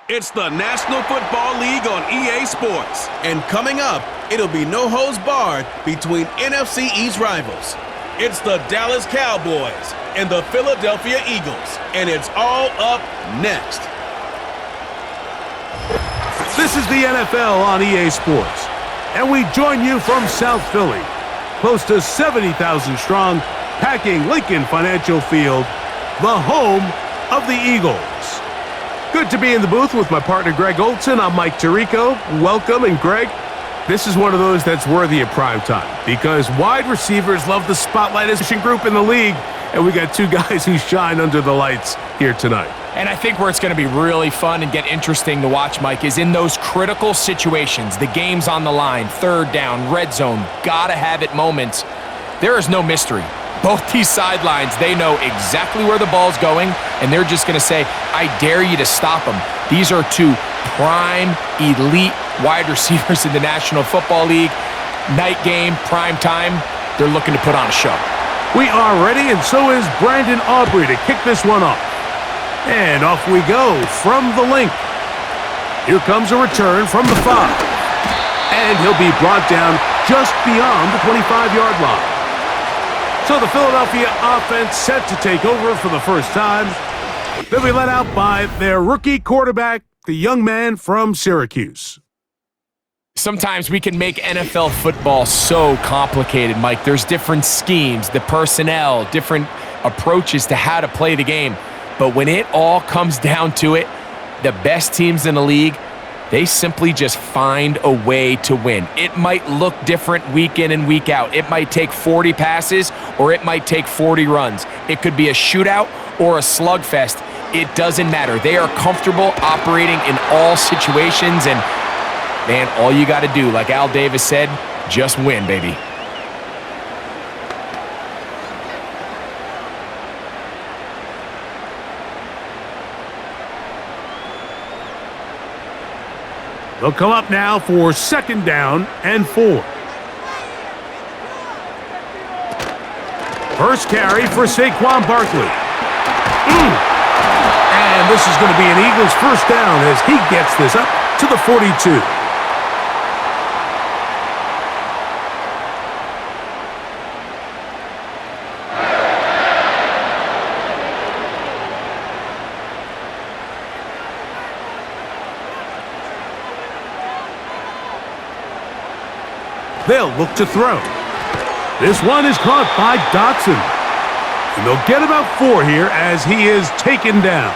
It's the National Football League on EA Sports. And coming up, it'll be no holds barred between NFC East rivals. It's the Dallas Cowboys and the Philadelphia Eagles. And it's all up next. This is the NFL on EA Sports. And we join you from South Philly, close to 70,000 strong, packing Lincoln Financial Field, the home of the Eagles. Good to be in the booth with my partner, Greg Olson. I'm Mike Tirico. Welcome, and Greg, this is one of those that's worthy of prime time because wide receivers love the spotlight as a group in the league, and we got two guys who shine under the lights here tonight. And I think where it's going to be really fun and get interesting to watch, Mike, is in those critical situations, the game's on the line, third down, red zone, gotta have it moments. There is no mystery. Both these sidelines, they know exactly where the ball's going, and they're just going to say, I dare you to stop them. These are two prime, elite wide receivers in the National Football League. Night game, prime time, they're looking to put on a show. We are ready, and so is Brandon Aubrey to kick this one off. And off we go from the link. Here comes a return from the 5. And he'll be brought down just beyond the 25-yard line. So the Philadelphia offense set to take over for the first time. They'll be let out by their rookie quarterback, the young man from Syracuse. Sometimes we can make NFL football so complicated, Mike. There's different schemes, the personnel, different approaches to how to play the game. But when it all comes down to it, the best teams in the league, they simply just find a way to win. It might look different week in and week out. It might take 40 passes or it might take 40 runs. It could be a shootout or a slugfest. It doesn't matter. They are comfortable operating in all situations, and man, all you got to do, like Al Davis said, just win, baby. They'll come up now for second down and 4. First carry for Saquon Barkley. And this is going to be an Eagles first down as he gets this up to the 42. They'll look to throw. This one is caught by Dotson. And they'll get about 4 here as he is taken down.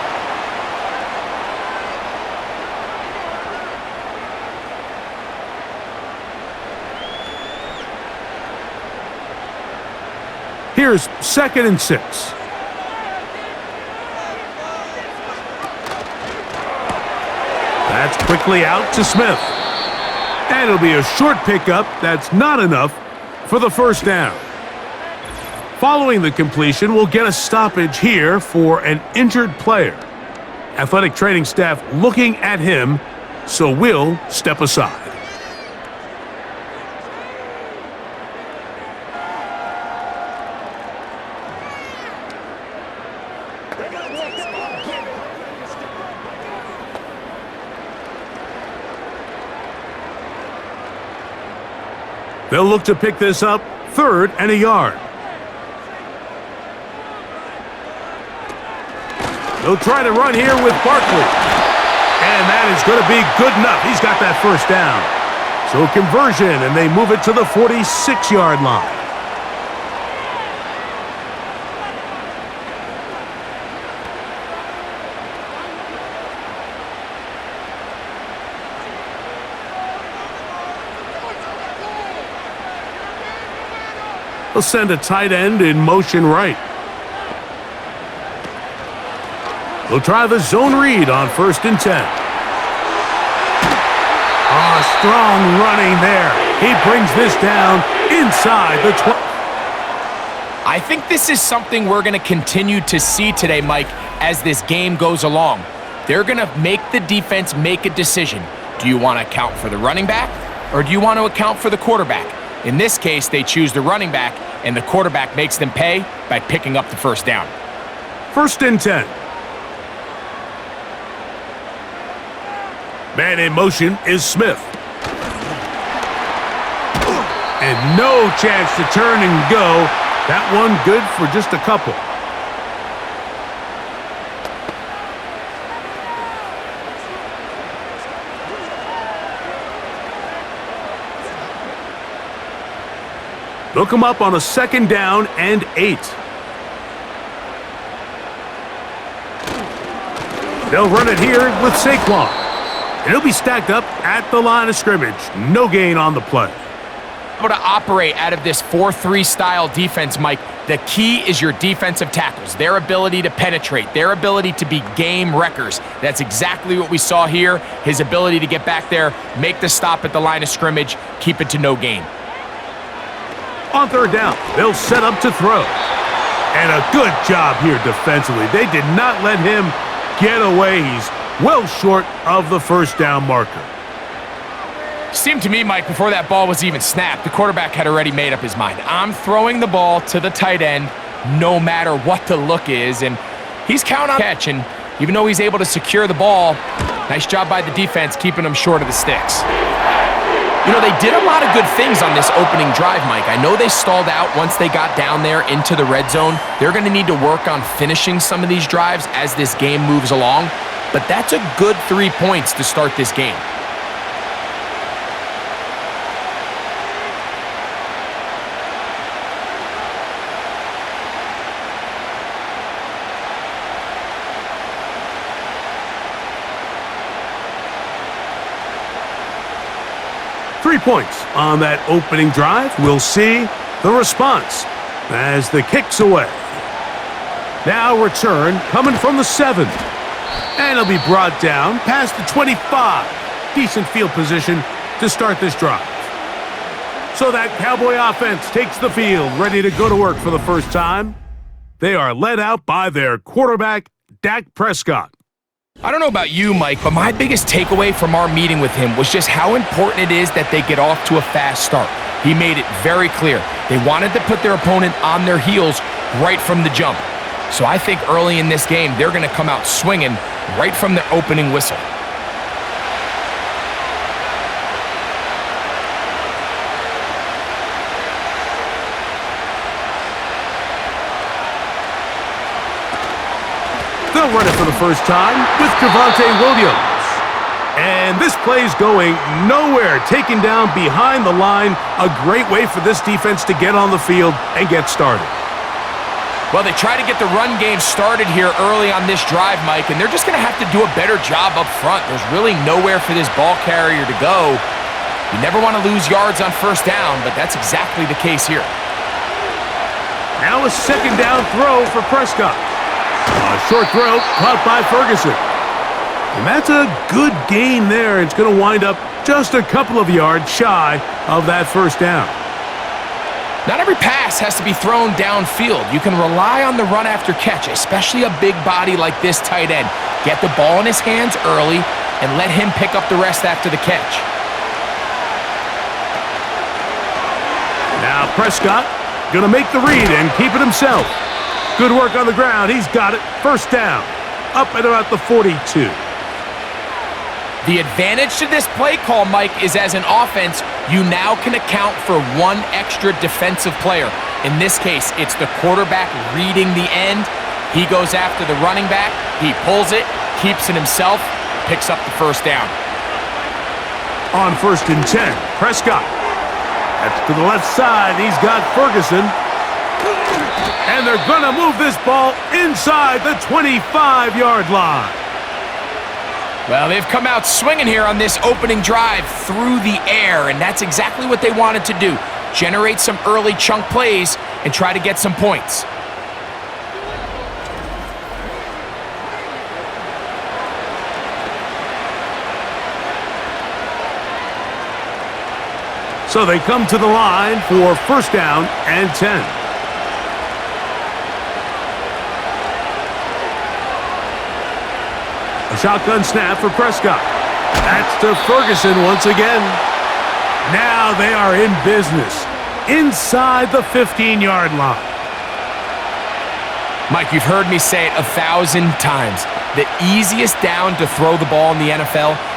Here's 2nd and 6. That's quickly out to Smith. And it'll be a short pickup that's not enough for the first down. Following the completion, we'll get a stoppage here for an injured player. Athletic training staff looking at him, so we'll step aside. They'll look to pick this up, 3rd and a yard. They'll try to run here with Barkley. And that is going to be good enough. He's got that first down. So conversion, and they move it to the 46-yard line. They'll send a tight end in motion right. They'll try the zone read on 1st and 10. Strong running there. He brings this down inside the 20. I think this is something we're going to continue to see today, Mike, as this game goes along. They're going to make the defense make a decision. Do you want to account for the running back, or do you want to account for the quarterback? In this case, they choose the running back, and the quarterback makes them pay by picking up the first down. 1st and 10. Man in motion is Smith. And no chance to turn and go. That one good for just a couple. They'll come up on a 2nd down and 8. They'll run it here with Saquon. And he'll be stacked up at the line of scrimmage. No gain on the play. Able to operate out of this 4-3 style defense, Mike. The key is your defensive tackles, their ability to penetrate, their ability to be game wreckers. That's exactly what we saw here. His ability to get back there, make the stop at the line of scrimmage, keep it to no gain. On 3rd down, they'll set up to throw. And a good job here defensively. They did not let him get away. He's well short of the 1st down marker. Seemed to me, Mike, before that ball was even snapped, the quarterback had already made up his mind. I'm throwing the ball to the tight end no matter what the look is, and he's counting on catch, and even though he's able to secure the ball, nice job by the defense keeping him short of the sticks. You know, they did a lot of good things on this opening drive, Mike. I know they stalled out once they got down there into the red zone. They're going to need to work on finishing some of these drives as this game moves along, but that's a good 3 points to start this game. Points on that opening drive. We'll see the response as the kick's away. Now return coming from the 7. And it'll be brought down past the 25. Decent field position to start this drive. So that Cowboy offense takes the field, ready to go to work for the first time. They are led out by their quarterback, Dak Prescott. I don't know about you, Mike, but my biggest takeaway from our meeting with him was just how important it is that they get off to a fast start. He made it very clear. They wanted to put their opponent on their heels right from the jump. So I think early in this game, they're going to come out swinging right from the opening whistle. They'll run it for the first time with Javonte Williams. And this play's going nowhere, taken down behind the line. A great way for this defense to get on the field and get started. Well, they try to get the run game started here early on this drive, Mike, and they're just going to have to do a better job up front. There's really nowhere for this ball carrier to go. You never want to lose yards on 1st down, but that's exactly the case here. Now a 2nd down throw for Prescott. A short throw caught by Ferguson. And that's a good gain there. It's going to wind up just a couple of yards shy of that 1st down. Not every pass has to be thrown downfield. You can rely on the run after catch, especially a big body like this tight end. Get the ball in his hands early and let him pick up the rest after the catch. Now Prescott going to make the read and keep it himself. Good work on the ground. He's got it. 1st down. Up at about the 42. The advantage to this play call, Mike, is as an offense, you now can account for one extra defensive player. In this case, it's the quarterback reading the end. He goes after the running back. He pulls it, keeps it himself, picks up the 1st down. On 1st and 10, Prescott. That's to the left side. He's got Ferguson. And they're going to move this ball inside the 25-yard line. Well, they've come out swinging here on this opening drive through the air, and that's exactly what they wanted to do. Generate some early chunk plays and try to get some points. So they come to the line for 1st down and 10. A shotgun snap for Prescott. That's to Ferguson once again. Now they are in business inside the 15-yard line. Mike, you've heard me say it 1,000 times. The easiest down to throw the ball in the NFL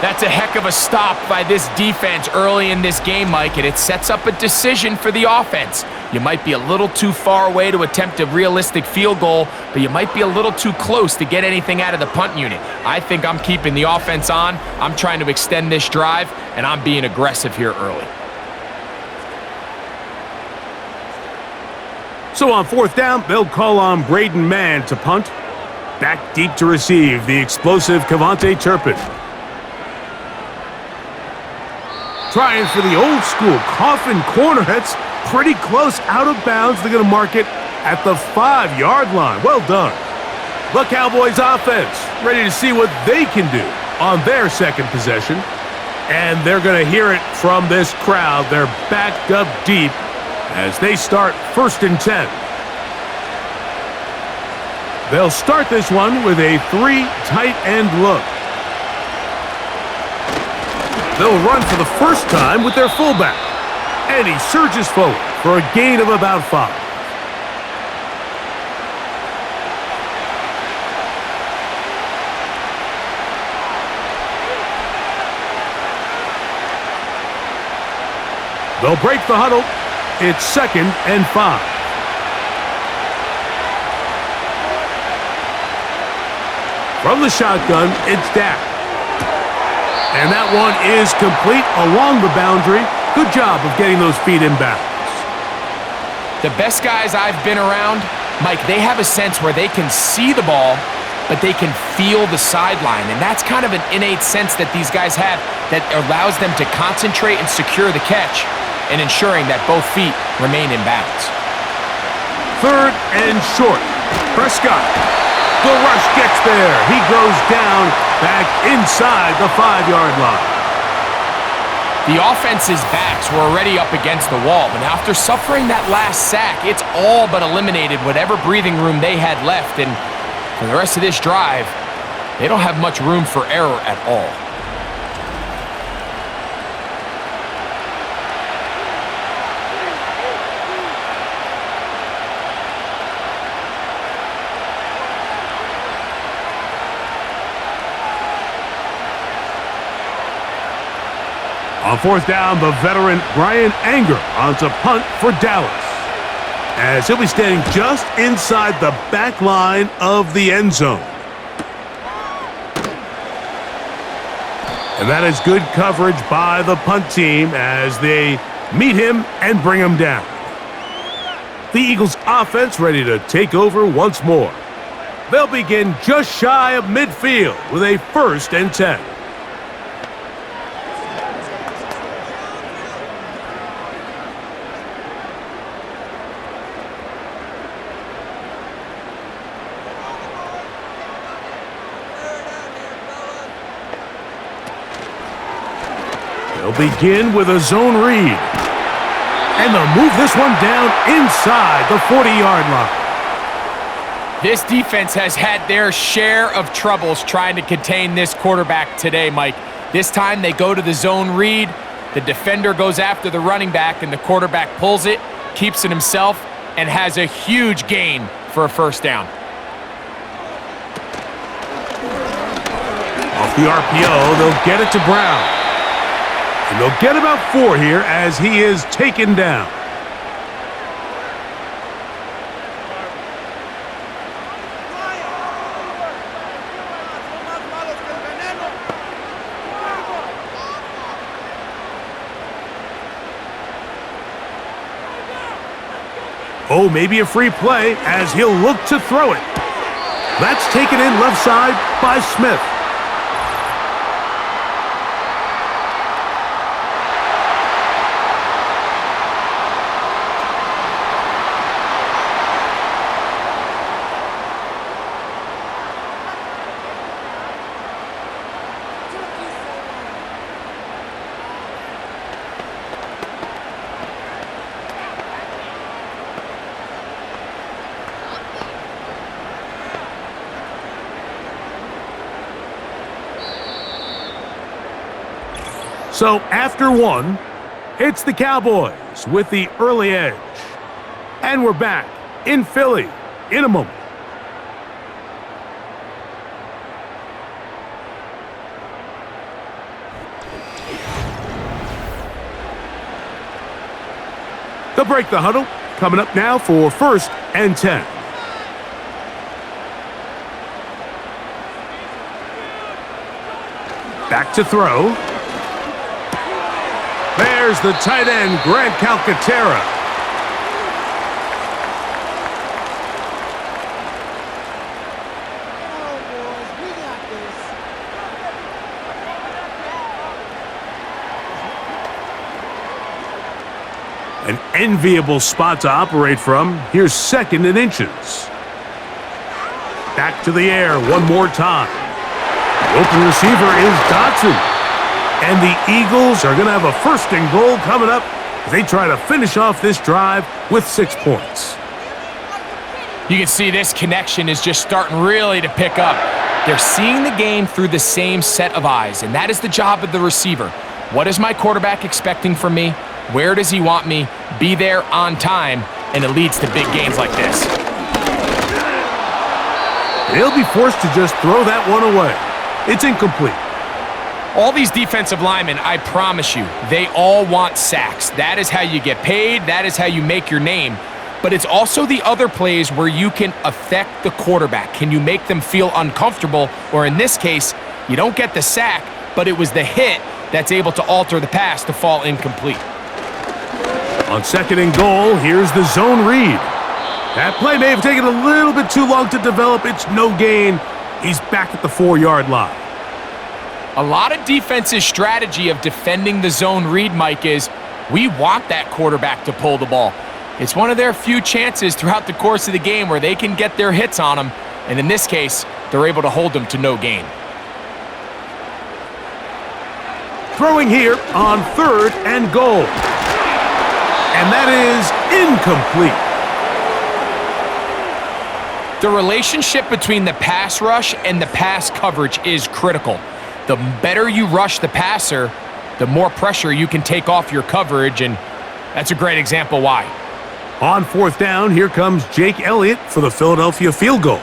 That's a heck of a stop by this defense early in this game, Mike, and it sets up a decision for the offense. You might be a little too far away to attempt a realistic field goal, but you might be a little too close to get anything out of the punt unit. I think I'm keeping the offense on. I'm trying to extend this drive, and I'm being aggressive here early. So on 4th down, they'll call on Braden Mann to punt. Back deep to receive the explosive Kevontae Turpin. Trying for the old school coffin corner. That's pretty close out of bounds. They're going to mark it at the 5-yard line. Well done. The Cowboys offense ready to see what they can do on their second possession. And they're going to hear it from this crowd. They're backed up deep as they start 1st and 10. They'll start this one with a 3 tight end look. They'll run for the first time with their fullback. And he surges forward for a gain of about 5. They'll break the huddle. It's 2nd and 5. From the shotgun, it's Dak. And that one is complete along the boundary. Good job of getting those feet in bounds. The best guys I've been around, Mike, they have a sense where they can see the ball, but they can feel the sideline. And that's kind of an innate sense that these guys have that allows them to concentrate and secure the catch and ensuring that both feet remain in bounds. 3rd and short. Prescott. The rush gets there. He goes down back inside the 5-yard line. The offense's backs were already up against the wall, but after suffering that last sack, it's all but eliminated whatever breathing room they had left, and for the rest of this drive, they don't have much room for error at all. On 4th down, the veteran Brian Anger on to punt for Dallas, as he'll be standing just inside the back line of the end zone. And that is good coverage by the punt team as they meet him and bring him down. The Eagles offense ready to take over once more. They'll begin just shy of midfield with a 1st and 10. They'll begin with a zone read. And they'll move this one down inside the 40-yard line. This defense has had their share of troubles trying to contain this quarterback today, Mike. This time they go to the zone read. The defender goes after the running back, and the quarterback pulls it, keeps it himself, and has a huge gain for a 1st down. Off the RPO, they'll get it to Brown. And they'll get about 4 here as he is taken down. Oh, maybe a free play as he'll look to throw it. That's taken in left side by Smith. So after 1, it's the Cowboys with the early edge. And we're back in Philly in a moment. They'll break the huddle. Coming up now for 1st and 10. Back to throw. There's the tight end, Grant Calcaterra. An enviable spot to operate from. Here's 2nd and inches. Back to the air one more time. The open receiver is Dotson. And the Eagles are going to have a 1st and goal coming up as they try to finish off this drive with 6 points. You can see this connection is just starting really to pick up. They're seeing the game through the same set of eyes, and that is the job of the receiver. What is my quarterback expecting from me? Where does he want me? Be there on time, and it leads to big gains like this. They'll be forced to just throw that one away. It's incomplete. All these defensive linemen, I promise you, they all want sacks. That is how you get paid. That is how you make your name. But it's also the other plays where you can affect the quarterback. Can you make them feel uncomfortable? Or in this case, you don't get the sack, but it was the hit that's able to alter the pass to fall incomplete. On 2nd and goal, here's the zone read. That play may have taken a little bit too long to develop. It's no gain. He's back at the 4-yard line. A lot of defense's strategy of defending the zone read, Mike, is we want that quarterback to pull the ball. It's one of their few chances throughout the course of the game where they can get their hits on him, and in this case, they're able to hold them to no gain. Throwing here on 3rd and goal. And that is incomplete. The relationship between the pass rush and the pass coverage is critical. The better you rush the passer, the more pressure you can take off your coverage, and that's a great example why. On 4th down, here comes Jake Elliott for the Philadelphia field goal.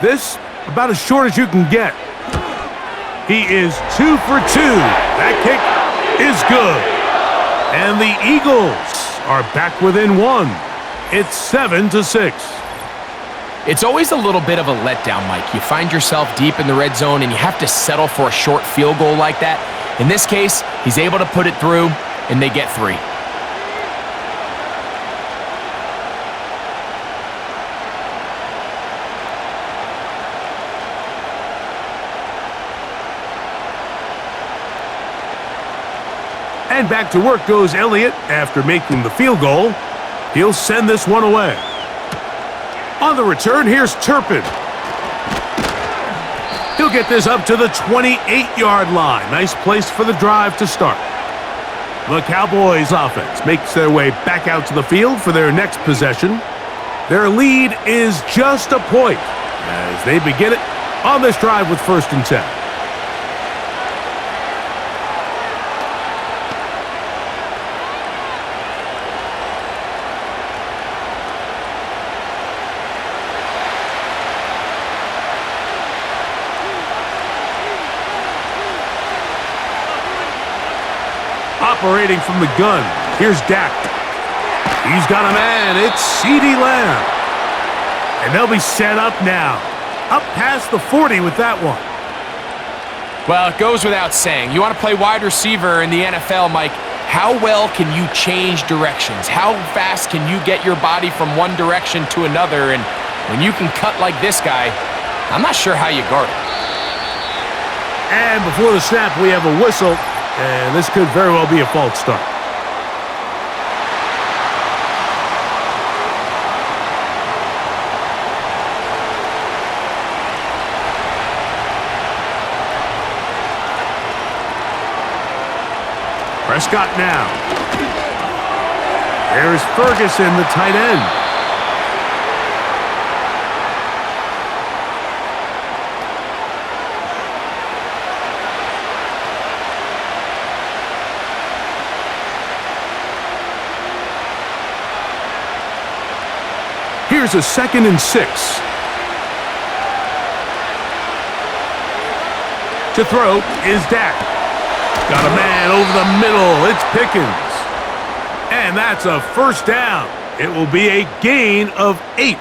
This, about as short as you can get. He is 2 for 2. That kick is good. And the Eagles are back within 1. It's 7-6. It's always a little bit of a letdown, Mike. You find yourself deep in the red zone and you have to settle for a short field goal like that. In this case, he's able to put it through, and they get 3. And back to work goes Elliott after making the field goal. He'll send this one away. On the return, here's Turpin. He'll get this up to the 28-yard line. Nice place for the drive to start. The Cowboys offense makes their way back out to the field for their next possession. Their lead is just a point as they begin it on this drive with 1st and 10. Operating from the gun, here's Dak. He's got a man, it's CeeDee Lamb. And they'll be set up now. Up past the 40 with that one. Well, it goes without saying. You want to play wide receiver in the NFL, Mike. How well can you change directions? How fast can you get your body from one direction to another? And when you can cut like this guy, I'm not sure how you guard it. And before the snap, we have a whistle. And this could very well be a false start. Prescott now. There's Ferguson, the tight end. Here's a 2nd and 6. To throw is Dak. Got a man over the middle. It's Pickens. And that's a first down. It will be a gain of 8.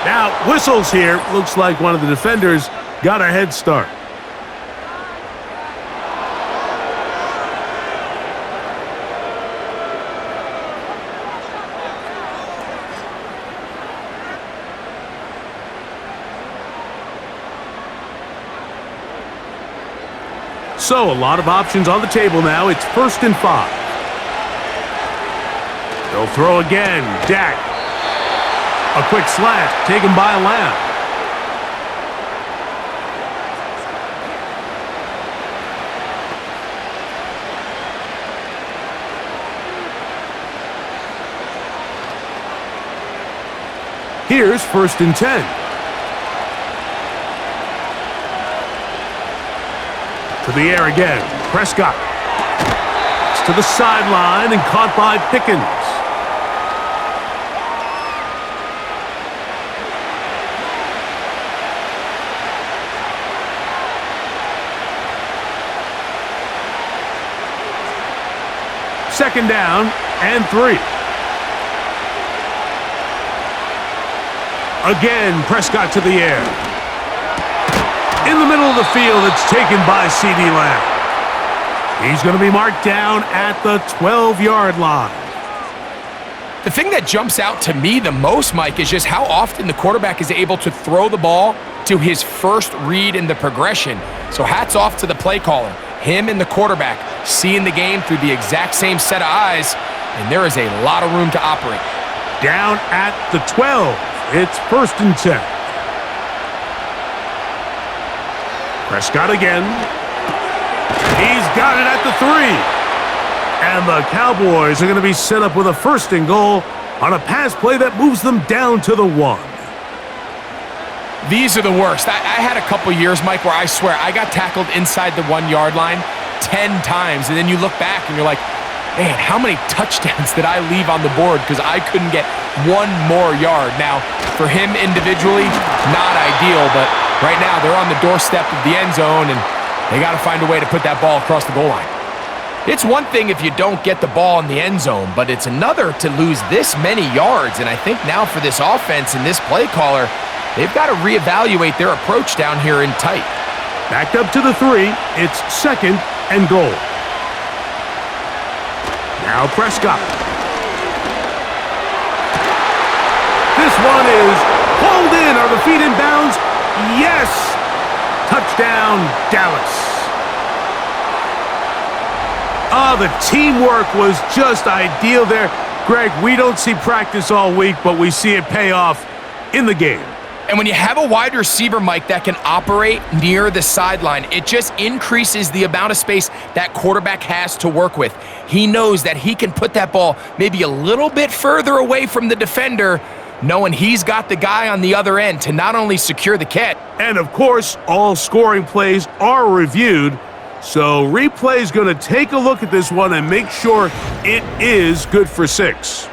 Now, whistles here. Looks like one of the defenders got a head start. So, a lot of options on the table now. It's 1st and 5. They'll throw again. Dak. A quick slant taken by Lamb. Here's 1st and 10. To the air again. Prescott. It's to the sideline and caught by Pickens. Second down and 3. Again, Prescott to the air. In the middle of the field, it's taken by C.D. Lamb. He's going to be marked down at the 12-yard line. The thing that jumps out to me the most, Mike, is just how often the quarterback is able to throw the ball to his first read in the progression. So hats off to the play caller. Him and the quarterback seeing the game through the exact same set of eyes, and there is a lot of room to operate. Down at the 12. It's 1st and 10. Prescott again. He's got it at the 3. And the Cowboys are going to be set up with a 1st and goal on a pass play that moves them down to the 1. These are the worst. I had a couple years, Mike, where I swear I got tackled inside the 1-yard line 10 times, and then you look back and you're like, man, how many touchdowns did I leave on the board because I couldn't get one more yard? Now, for him individually, not ideal, but right now they're on the doorstep of the end zone, and they got to find a way to put that ball across the goal line. It's one thing if you don't get the ball in the end zone, but it's another to lose this many yards, and I think now for this offense and this play caller, they've got to reevaluate their approach down here in tight. Backed up to the 3. It's 2nd and goal. Now Prescott. This one is pulled in. Are the feet in bounds? Yes! Touchdown, Dallas. The teamwork was just ideal there. Greg, we don't see practice all week, but we see it pay off in the game. And when you have a wide receiver, Mike, that can operate near the sideline, it just increases the amount of space that quarterback has to work with. He knows that he can put that ball maybe a little bit further away from the defender, knowing he's got the guy on the other end to not only secure the catch. And, of course, all scoring plays are reviewed, so replay is going to take a look at this one and make sure it is good for 6.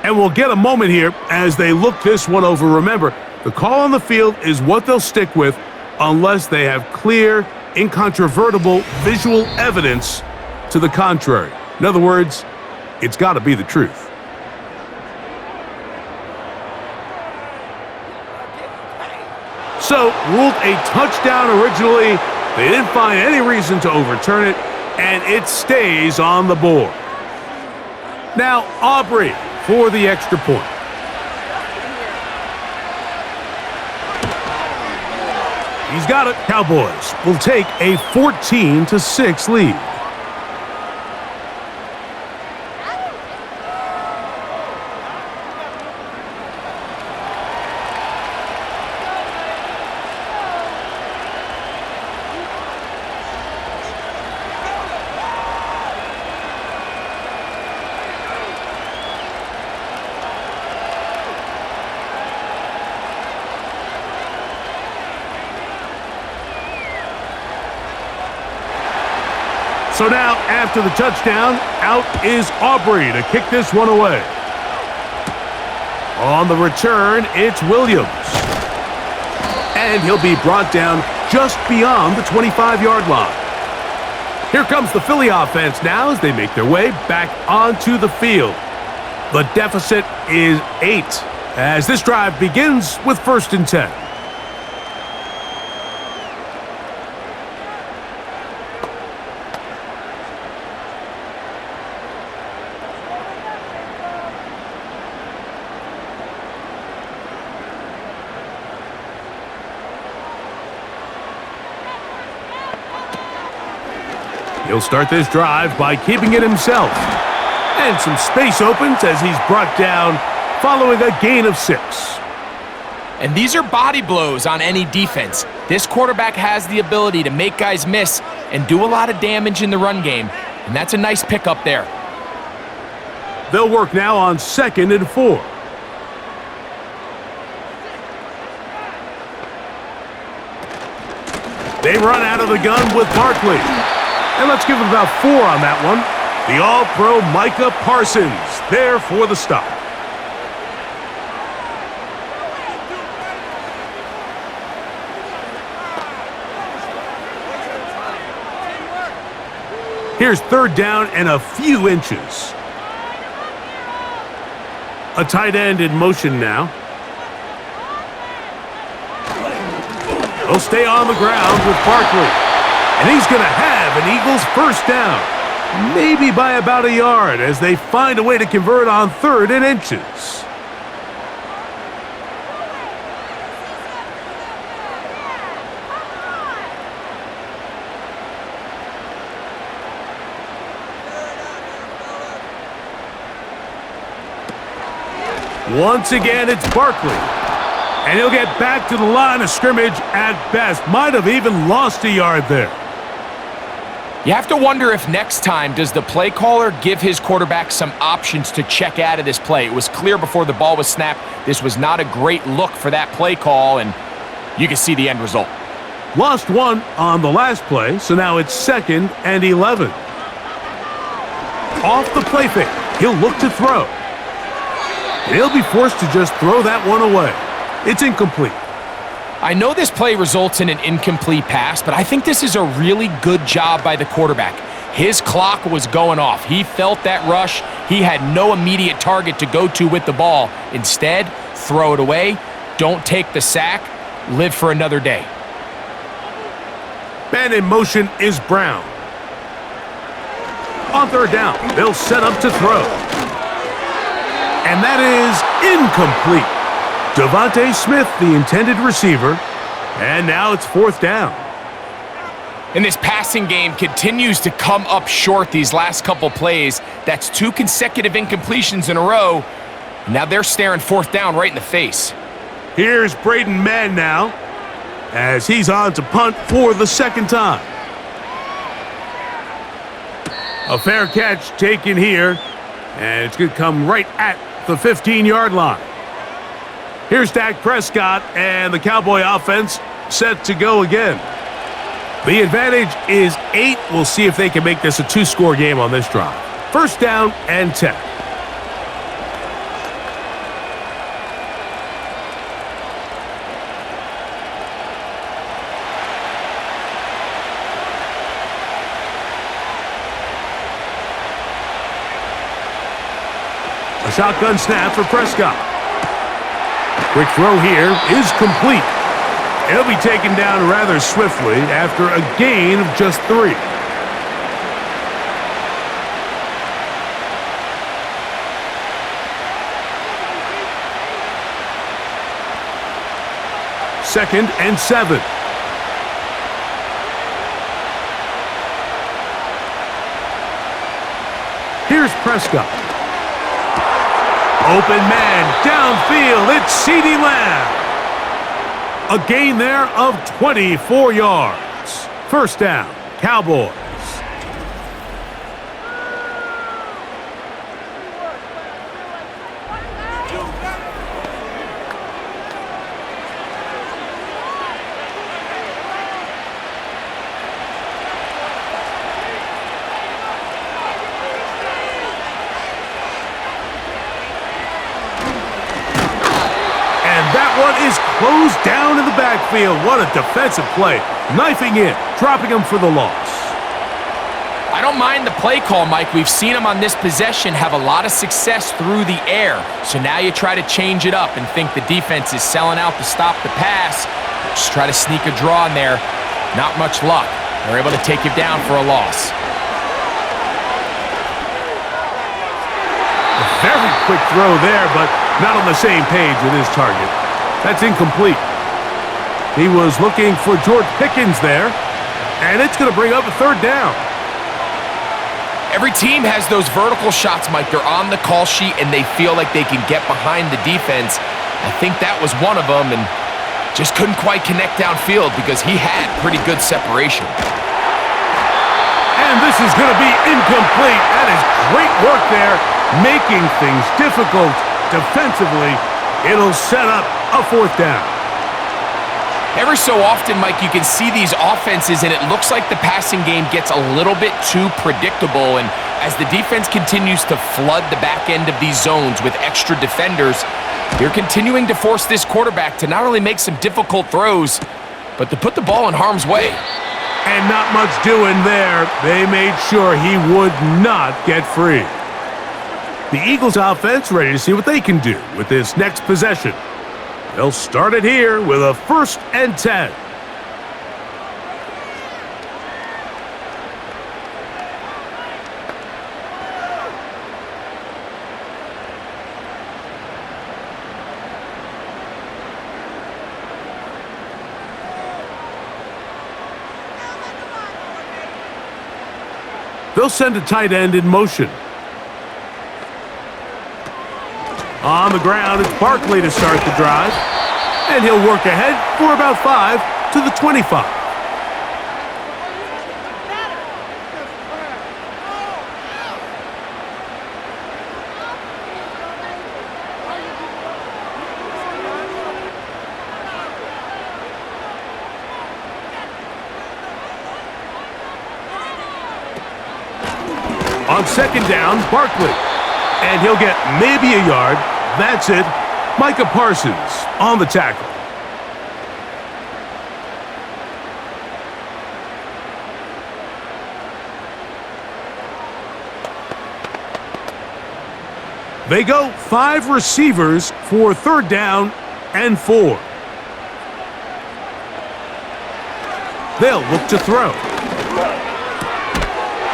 And we'll get a moment here as they look this one over. Remember, the call on the field is what they'll stick with unless they have clear, incontrovertible visual evidence to the contrary. In other words, it's got to be the truth. So, ruled a touchdown originally. They didn't find any reason to overturn it, and it stays on the board. Now, Aubrey for the extra point. He's got it. Cowboys will take a 14-6 lead. So now, after the touchdown, out is Aubrey to kick this one away. On the return, it's Williams. And he'll be brought down just beyond the 25-yard line. Here comes the Philly offense now as they make their way back onto the field. The deficit is 8 as this drive begins with 1st and 10. He'll start this drive by keeping it himself. And some space opens as he's brought down following a gain of 6. And these are body blows on any defense. This quarterback has the ability to make guys miss and do a lot of damage in the run game. And that's a nice pickup there. They'll work now on 2nd and 4. They run out of the gun with Barkley. And let's give him about 4 on that one. The All-Pro Micah Parsons there for the stop. Here's 3rd down and a few inches. A tight end in motion now. They'll stay on the ground with Barkley. And he's going to have an Eagles 1st down. Maybe by about a yard as they find a way to convert on 3rd and inches. Once again, it's Barkley. And he'll get back to the line of scrimmage at best. Might have even lost a yard there. You have to wonder if next time does the play caller give his quarterback some options to check out of this play. It was clear before the ball was snapped this was not a great look for that play call, and you can see the end result. Lost 1 on the last play, so now it's 2nd and 11. Off the play fake, he'll look to throw. And he'll be forced to just throw that one away. It's incomplete. I know this play results in an incomplete pass, but I think this is a really good job by the quarterback. His clock was going off. He felt that rush. He had no immediate target to go to with the ball. Instead, throw it away. Don't take the sack. Live for another day. Man in motion is Brown. On 3rd down, they'll set up to throw. And that is incomplete. Devontae Smith, the intended receiver, and now it's 4th down. And this passing game continues to come up short these last couple plays. That's 2 consecutive incompletions in a row. Now they're staring 4th down right in the face. Here's Braden Mann now, as he's on to punt for the 2nd time. A fair catch taken here, and it's going to come right at the 15-yard line. Here's Dak Prescott and the Cowboy offense set to go again. The advantage is 8. We'll see if they can make this a 2-score game on this drive. 1st down and 10. A shotgun snap for Prescott. Quick throw here is complete. It'll be taken down rather swiftly after a gain of just 3. Second and 7. Here's Prescott. Open man, downfield, it's CeeDee Lamb. A gain there of 24 yards. 1st down, Cowboys. That one is closed down in the backfield. What a defensive play. Knifing in, dropping him for the loss. I don't mind the play call, Mike. We've seen him on this possession have a lot of success through the air. So now you try to change it up and think the defense is selling out to stop the pass. Just try to sneak a draw in there. Not much luck. They're able to take you down for a loss. A very quick throw there, but not on the same page with his target. That's incomplete. He was looking for George Pickens there, and it's going to bring up a third down. Every team has those vertical shots, Mike. They're on the call sheet, and they feel like they can get behind the defense. I think that was one of them, and just couldn't quite connect downfield because he had pretty good separation. And this is going to be incomplete. That is great work there, making things difficult defensively. It'll set up a fourth down. Every so often, Mike, you can see these offenses, and it looks like the passing game gets a little bit too predictable. And as the defense continues to flood the back end of these zones with extra defenders, you're continuing to force this quarterback to not only make some difficult throws, but to put the ball in harm's way. And not much doing there. They made sure he would not get free. The Eagles offense ready to see what they can do with this next possession. They'll start it here with a 1st and 10. They'll send a tight end in motion. On the ground, it's Barkley to start the drive. And he'll work ahead for about 5 to the 25. On 2nd down, Barkley. And he'll get maybe a yard. That's it. Micah Parsons on the tackle. They go 5 receivers for 3rd down and 4. They'll look to throw.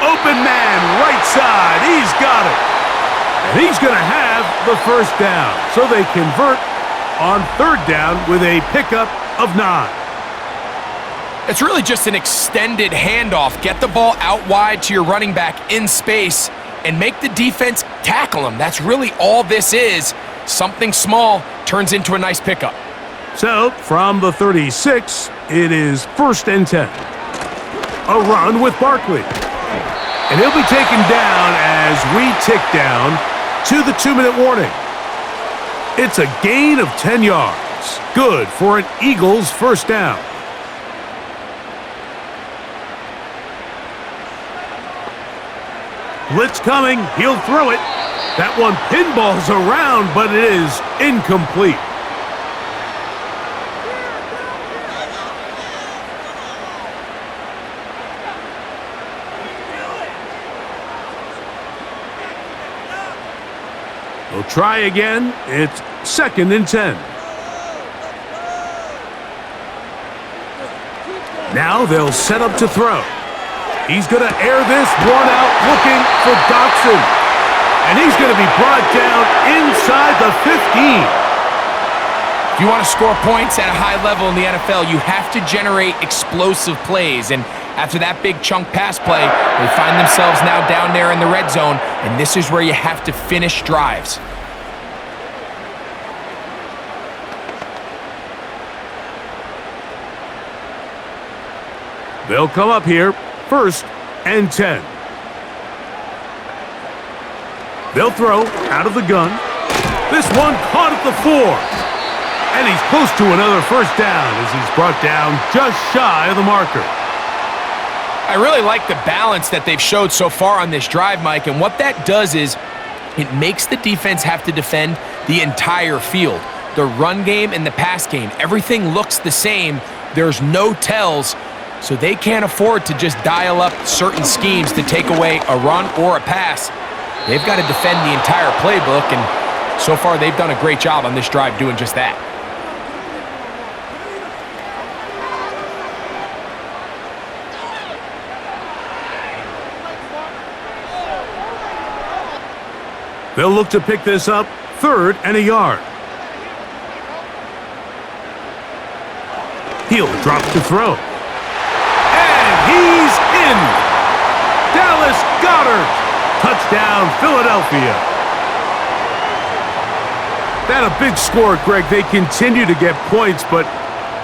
Open man, right side. He's got it. And he's going to have the 1st down. So they convert on 3rd down with a pickup of 9. It's really just an extended handoff. Get the ball out wide to your running back in space and make the defense tackle him. That's really all this is. Something small turns into a nice pickup. So from the 36, it is 1st and 10. A run with Barkley. And he'll be taken down as we tick down to the 2-minute warning. It's a gain of 10 yards. Good for an Eagles 1st down. Blitz coming. He'll throw it. That one pinballs around, but it is incomplete. They'll try again. It's 2nd and 10. Now they'll set up to throw. He's going to air this one out looking for Dotson. And he's going to be brought down inside the 15. If you want to score points at a high level in the NFL, you have to generate explosive plays. And after that big chunk pass play, they find themselves now down there in the red zone, and this is where you have to finish drives. They'll come up here, 1st and 10. They'll throw out of the gun. This one caught at the 4. And he's close to another 1st down as he's brought down just shy of the marker. I really like the balance that they've showed so far on this drive, Mike, and what that does is it makes the defense have to defend the entire field. the run game and the pass game. Everything looks the same. There's no tells, so they can't afford to just dial up certain schemes to take away a run or a pass. They've got to defend the entire playbook, and so far they've done a great job on this drive doing just that. They'll look to pick this up, 3rd and a yard. He'll drop to throw. And he's in! Dallas Goedert! Touchdown, Philadelphia. That a big score, Greg. They continue to get points, but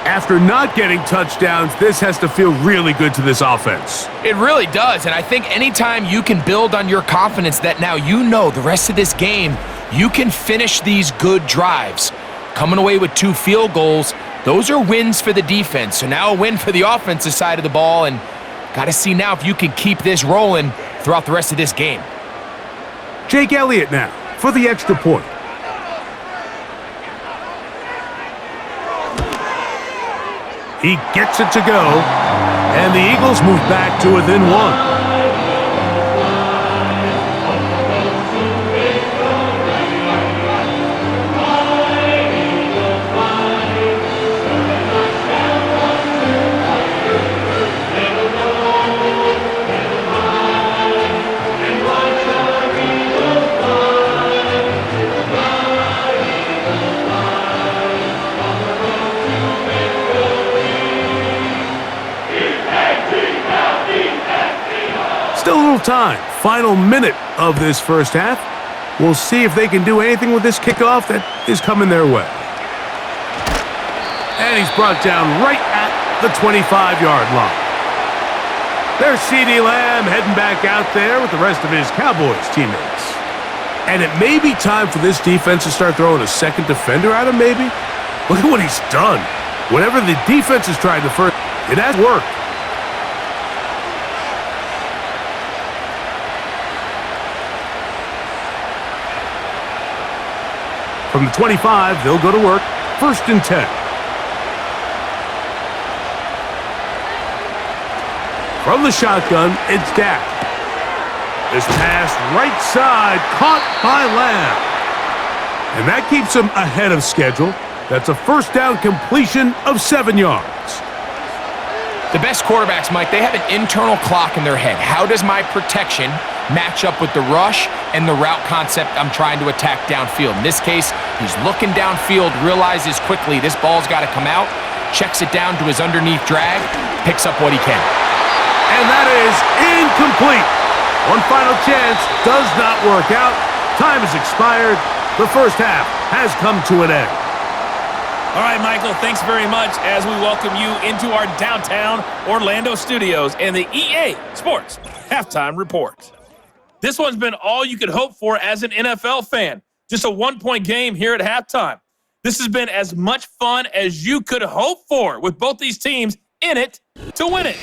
after not getting touchdowns, this has to feel really good to this offense. It really does, and I think anytime you can build on your confidence that now you know the rest of this game, you can finish these good drives. Coming away with 2 field goals, those are wins for the defense. So now a win for the offensive side of the ball, and got to see now if you can keep this rolling throughout the rest of this game. Jake Elliott now for the extra point. He gets it to go, and the Eagles move back to within 1. Still a little time. Final minute of this first half. We'll see if they can do anything with this kickoff that is coming their way. And he's brought down right at the 25-yard line. There's CeeDee Lamb heading back out there with the rest of his Cowboys teammates. And it may be time for this defense to start throwing a second defender at him, maybe. Look at what he's done. Whenever the defense has tried the first, it has worked. From the 25, they'll go to work. 1st and 10. From the shotgun, it's Dak. This pass right side, caught by Lamb. And that keeps him ahead of schedule. That's a 1st down completion of 7 yards. The best quarterbacks, Mike, they have an internal clock in their head. How does my protection match up with the rush and the route concept I'm trying to attack downfield? In this case, he's looking downfield, realizes quickly this ball's got to come out, checks it down to his underneath drag, picks up what he can. And that is incomplete. One final chance does not work out. Time has expired. The first half has come to an end. All right, Michael, thanks very much as we welcome you into our downtown Orlando studios and the EA Sports Halftime Report. This one's been all you could hope for as an NFL fan. Just a 1-point game here at halftime. This has been as much fun as you could hope for with both these teams in it to win it.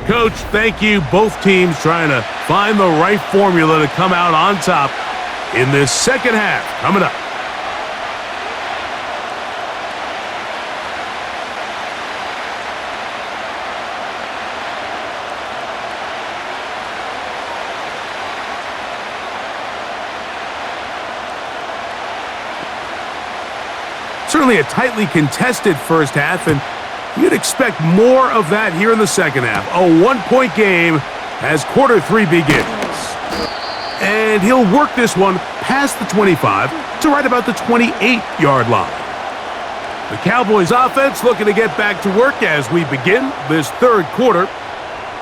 Coach, thank you. Both teams trying to find the right formula to come out on top in this second half coming up. Certainly a tightly contested first half, and you'd expect more of that here in the second half. A 1-point game as quarter 3 begins. And he'll work this one past the 25 to right about the 28-yard line. The Cowboys offense looking to get back to work as we begin this 3rd quarter.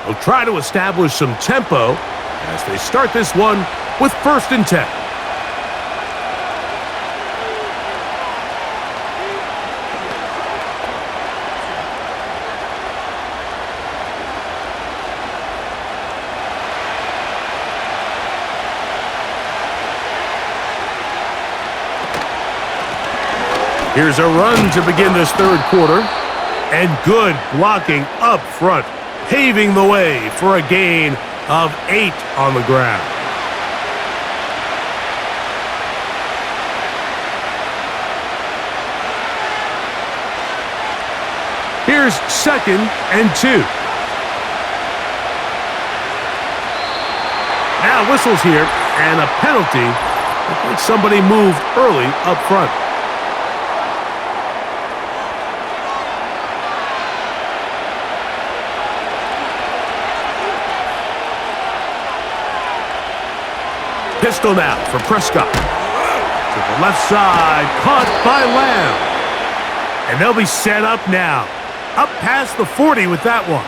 They'll try to establish some tempo as they start this one with 1st and 10. Here's a run to begin this 3rd quarter. And good blocking up front, paving the way for a gain of 8 on the ground. Here's 2nd and 2. Now whistles here, and a penalty. Looks like somebody moved early up front. Pistol now for Prescott. To the left side, caught by Lamb. And they'll be set up now. Up past the 40 with that one.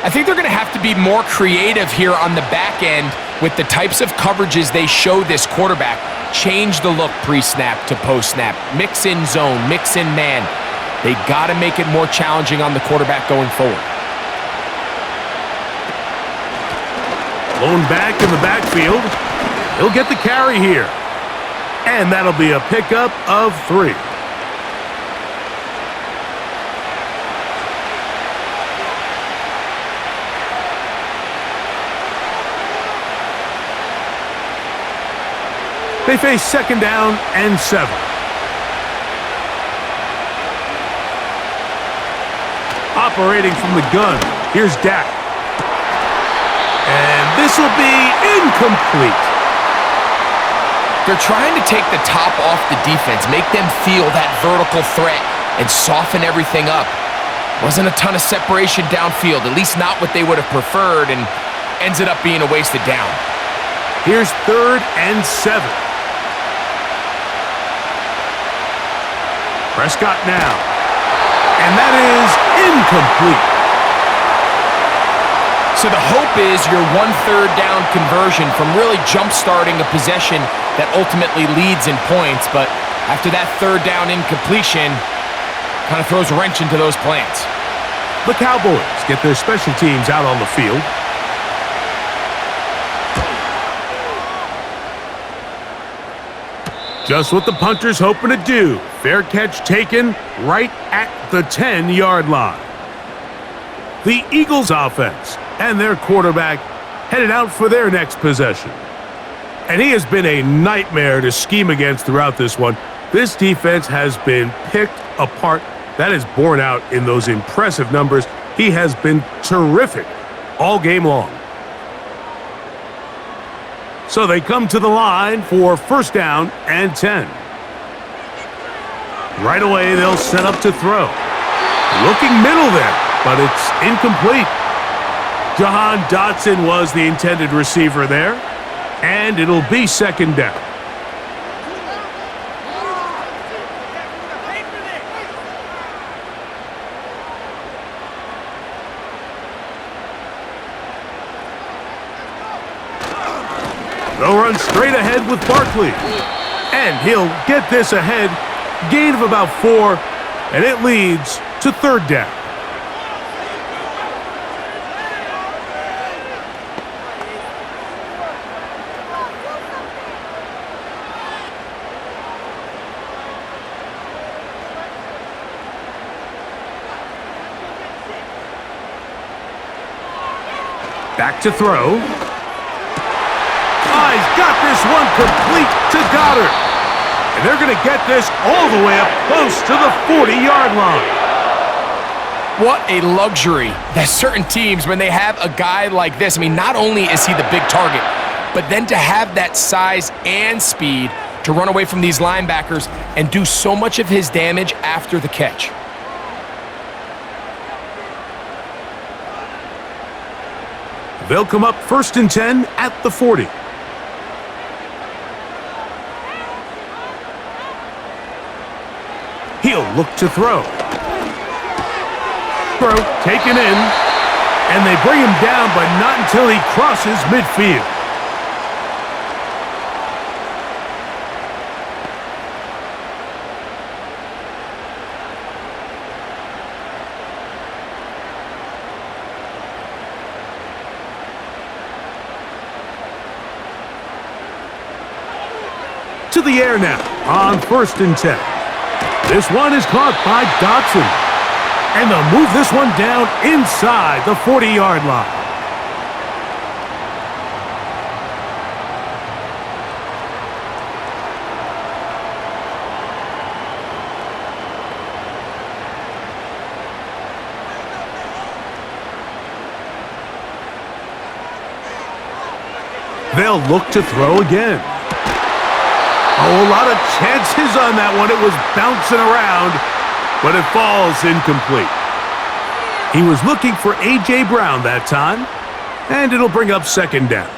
I think they're going to have to be more creative here on the back end with the types of coverages they show this quarterback. Change the look pre-snap to post-snap. Mix in zone, mix in man. They got to make it more challenging on the quarterback going forward. Blown back in the backfield. He'll get the carry here. And that'll be a pickup of 3. They face 2nd down and 7. Operating from the gun, here's Dak. And this will be incomplete. They're trying to take the top off the defense, make them feel that vertical threat, and soften everything up. Wasn't a ton of separation downfield, at least not what they would have preferred, and ends it up being a wasted down. Here's 3rd and 7. Prescott now. And that is incomplete. So the hope is your 1/3 down conversion from really jump-starting a possession that ultimately leads in points, but after that 3rd down incompletion, kind of throws a wrench into those plans. The Cowboys get their special teams out on the field. Just what the punter's hoping to do. Fair catch taken right at the 10-yard line. The Eagles offense and their quarterback headed out for their next possession. And he has been a nightmare to scheme against throughout this one. This defense has been picked apart. That is borne out in those impressive numbers. He has been terrific all game long. So they come to the line for 1st down and 10. Right away, they'll set up to throw. Looking middle there, but it's incomplete. Jahan Dotson was the intended receiver there, and it'll be 2nd down. They'll run straight ahead with Barkley. And he'll get this ahead. Gain of about 4. And it leads to 3rd down. Back to throw. He's got this one complete to Goddard. And they're going to get this all the way up close to the 40-yard line. What a luxury that certain teams, when they have a guy like this, I mean, not only is he the big target, but then to have that size and speed to run away from these linebackers and do so much of his damage after the catch. They'll come up 1st and 10 at the 40. He'll look to throw. Throw taken in, and they bring him down, but not until he crosses midfield. To the air now on 1st and 10. This one is caught by Dotson. And they'll move this one down inside the 40-yard line. They'll look to throw again. Oh, a lot of chances on that one. It was bouncing around, but it falls incomplete. He was looking for A.J. Brown that time, and it'll bring up second down.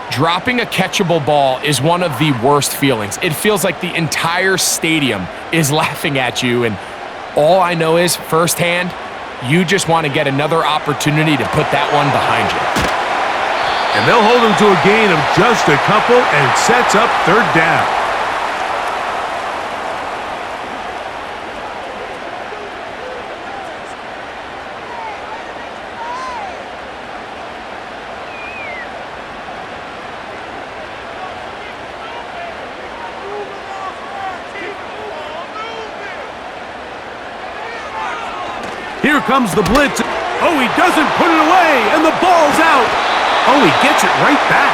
Dropping a catchable ball is one of the worst feelings. It feels like the entire stadium is laughing at you, and all I know is firsthand, you just want to get another opportunity to put that one behind you. And they'll hold him to a gain of just a couple and sets up third down. Here comes the blitz. Oh, he doesn't put it away, and the ball's out. Oh, he gets it right back.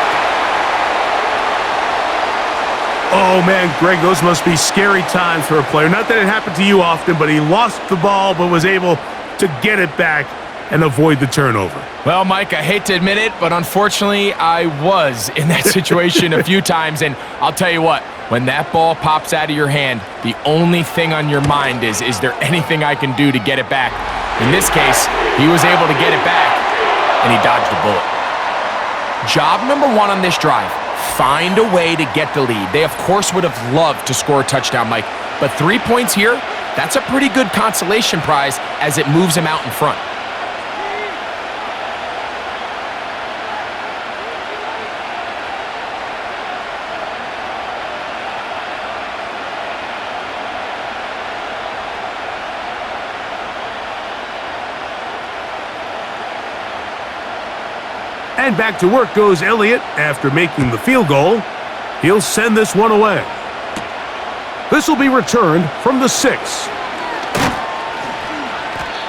Oh, man, Greg, those must be scary times for a player. Not that it happened to you often, but he lost the ball but was able to get it back and avoid the turnover. Well, Mike, I hate to admit it, but unfortunately, I was in that situation a few times, and I'll tell you what, when that ball pops out of your hand, the only thing on your mind is there anything I can do to get it back? In this case, he was able to get it back, and he dodged a bullet. Job number one on this drive, find a way to get the lead. They, of course, would have loved to score a touchdown, Mike, but 3 points here, that's a pretty good consolation prize as it moves them out in front. And back to work goes Elliott after making the field goal. He'll send this one away. This will be returned from the 6.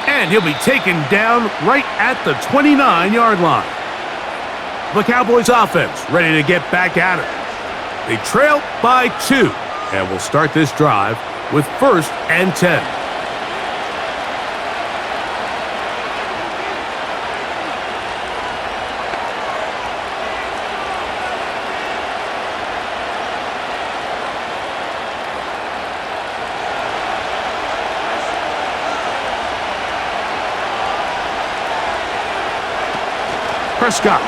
And he'll be taken down right at the 29-yard line. The Cowboys offense ready to get back at it. They trail by 2 and will start this drive with 1st and 10. Prescott.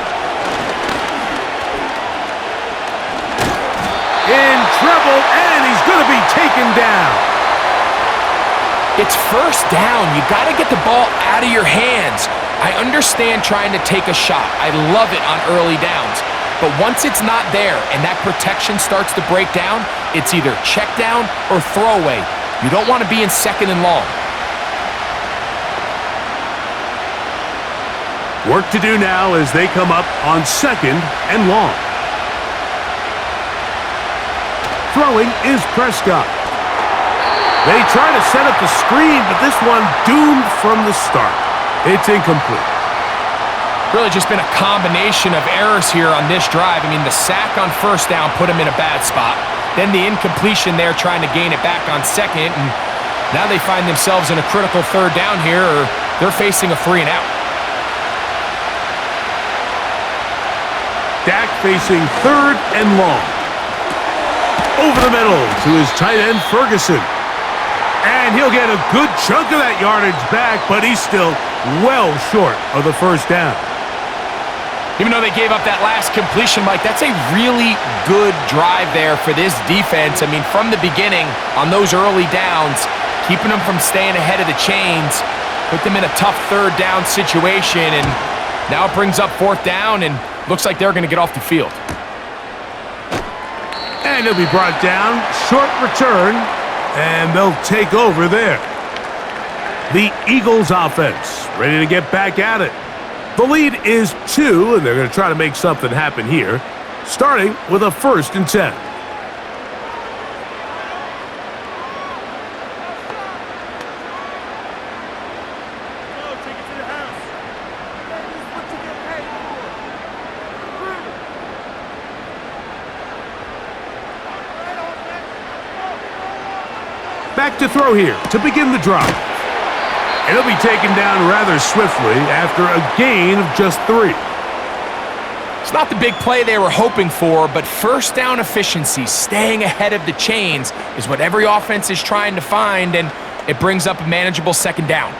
In trouble, and he's going to be taken down. It's 1st down. You got to get the ball out of your hands. I understand trying to take a shot. I love it on early downs. But once it's not there and that protection starts to break down, it's either check down or throwaway. You don't want to be in 2nd and long. Work to do now as they come up on 2nd and long. Throwing is Prescott. They try to set up the screen, but this one doomed from the start. It's incomplete. Really just been a combination of errors here on this drive. I mean, the sack on 1st down put him in a bad spot. Then the incompletion there trying to gain it back on 2nd. And now they find themselves in a critical 3rd down here, or they're facing a 3 and out. Dak facing 3rd and long. Over the middle to his tight end, Ferguson. And he'll get a good chunk of that yardage back, but he's still well short of the 1st down. Even though they gave up that last completion, Mike, that's a really good drive there for this defense. I mean, from the beginning, on those early downs, keeping them from staying ahead of the chains, put them in a tough 3rd down situation, and now it brings up 4th down, and looks like they're going to get off the field. And he'll be brought down. Short return. And they'll take over there. The Eagles offense ready to get back at it. The lead is 2, and they're going to try to make something happen here, starting with a 1st and 10. Back to throw here to begin the drive. And he'll be taken down rather swiftly after a gain of just 3. not the big play they were hoping for, but first down efficiency, staying ahead of the chains, is what every offense is trying to find, and it brings up a manageable second down.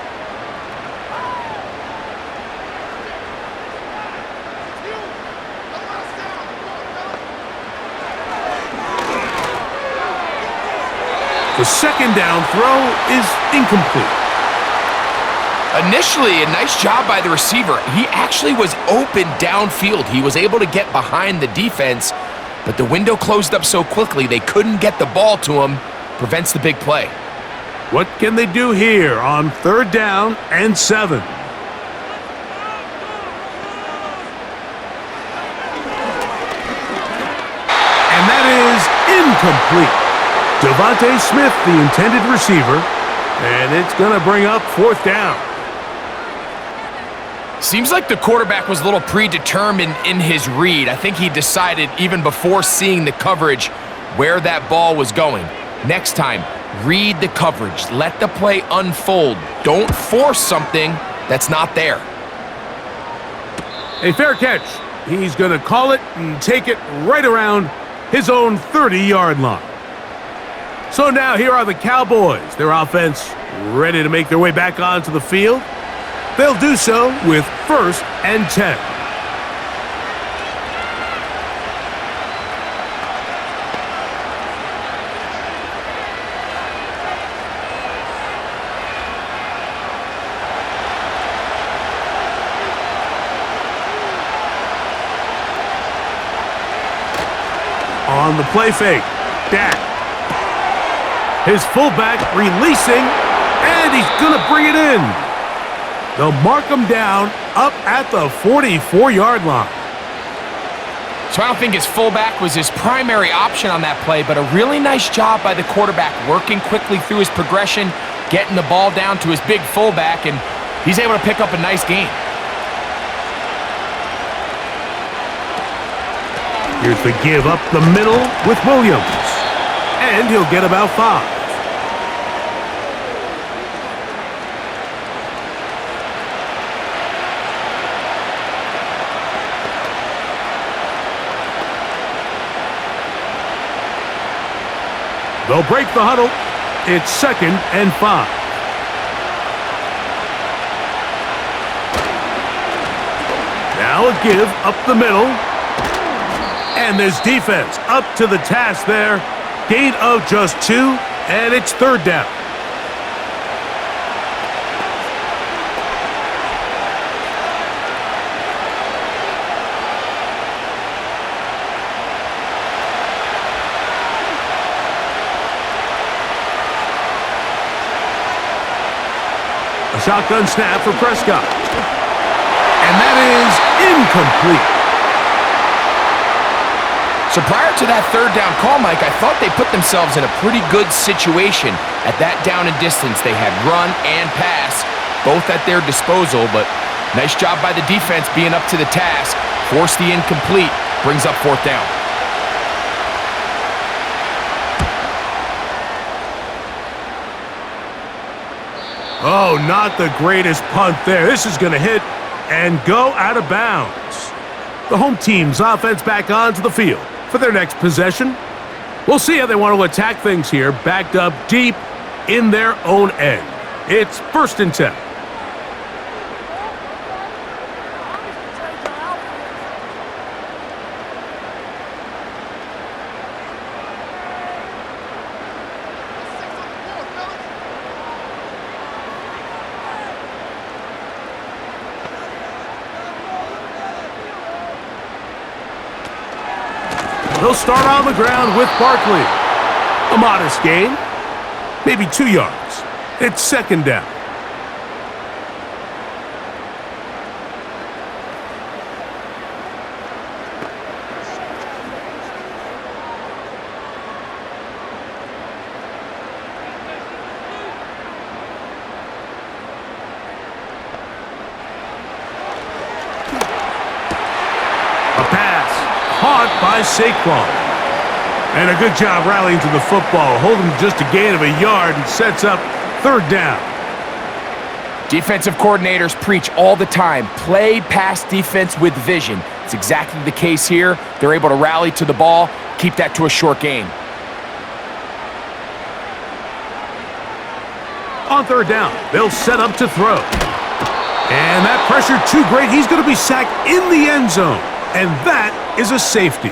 The second down throw is incomplete. Initially, a nice job by the receiver. He actually was open downfield. He was able to get behind the defense, but the window closed up so quickly they couldn't get the ball to him. Prevents the big play. What can they do here on 3rd down and 7? And that is incomplete. Devontae Smith, the intended receiver, and it's going to bring up 4th down. Seems like the quarterback was a little predetermined in his read. I think he decided even before seeing the coverage where that ball was going. Next time, read the coverage. Let the play unfold. Don't force something that's not there. A fair catch. He's going to call it and take it right around his own 30-yard line. So now here are the Cowboys. Their offense ready to make their way back onto the field. They'll do so with 1st and 10. On the play fake, Dak. His fullback releasing, and he's going to bring it in. They'll mark him down up at the 44-yard line. So I don't think his fullback was his primary option on that play, but a really nice job by the quarterback working quickly through his progression, getting the ball down to his big fullback, and he's able to pick up a nice gain. Here's the give up the middle with Williams, and he'll get about 5. They'll break the huddle. It's 2nd and 5. Now a give up the middle. And this defense up to the task there. Gain of just 2, and it's 3rd down. A shotgun snap for Prescott. And that is incomplete. So prior to that 3rd down call, Mike, I thought they put themselves in a pretty good situation at that down and distance. They had run and pass, both at their disposal, but nice job by the defense being up to the task. Force the incomplete, brings up 4th down. Oh, not the greatest punt there. This is going to hit and go out of bounds. The home team's offense back onto the field for their next possession. We'll see how they want to attack things here, backed up deep in their own end. It's 1st and 10. They'll start on the ground with Barkley. A modest gain, maybe 2 yards. It's 2nd down. A pass caught by Saquon. And a good job rallying to the football, holding just a gain of a yard and sets up 3rd down. Defensive coordinators preach all the time, play pass defense with vision. It's exactly the case here. They're able to rally to the ball, keep that to a short gain. On third down, they'll set up to throw. And that pressure too great. He's going to be sacked in the end zone. And that is a safety.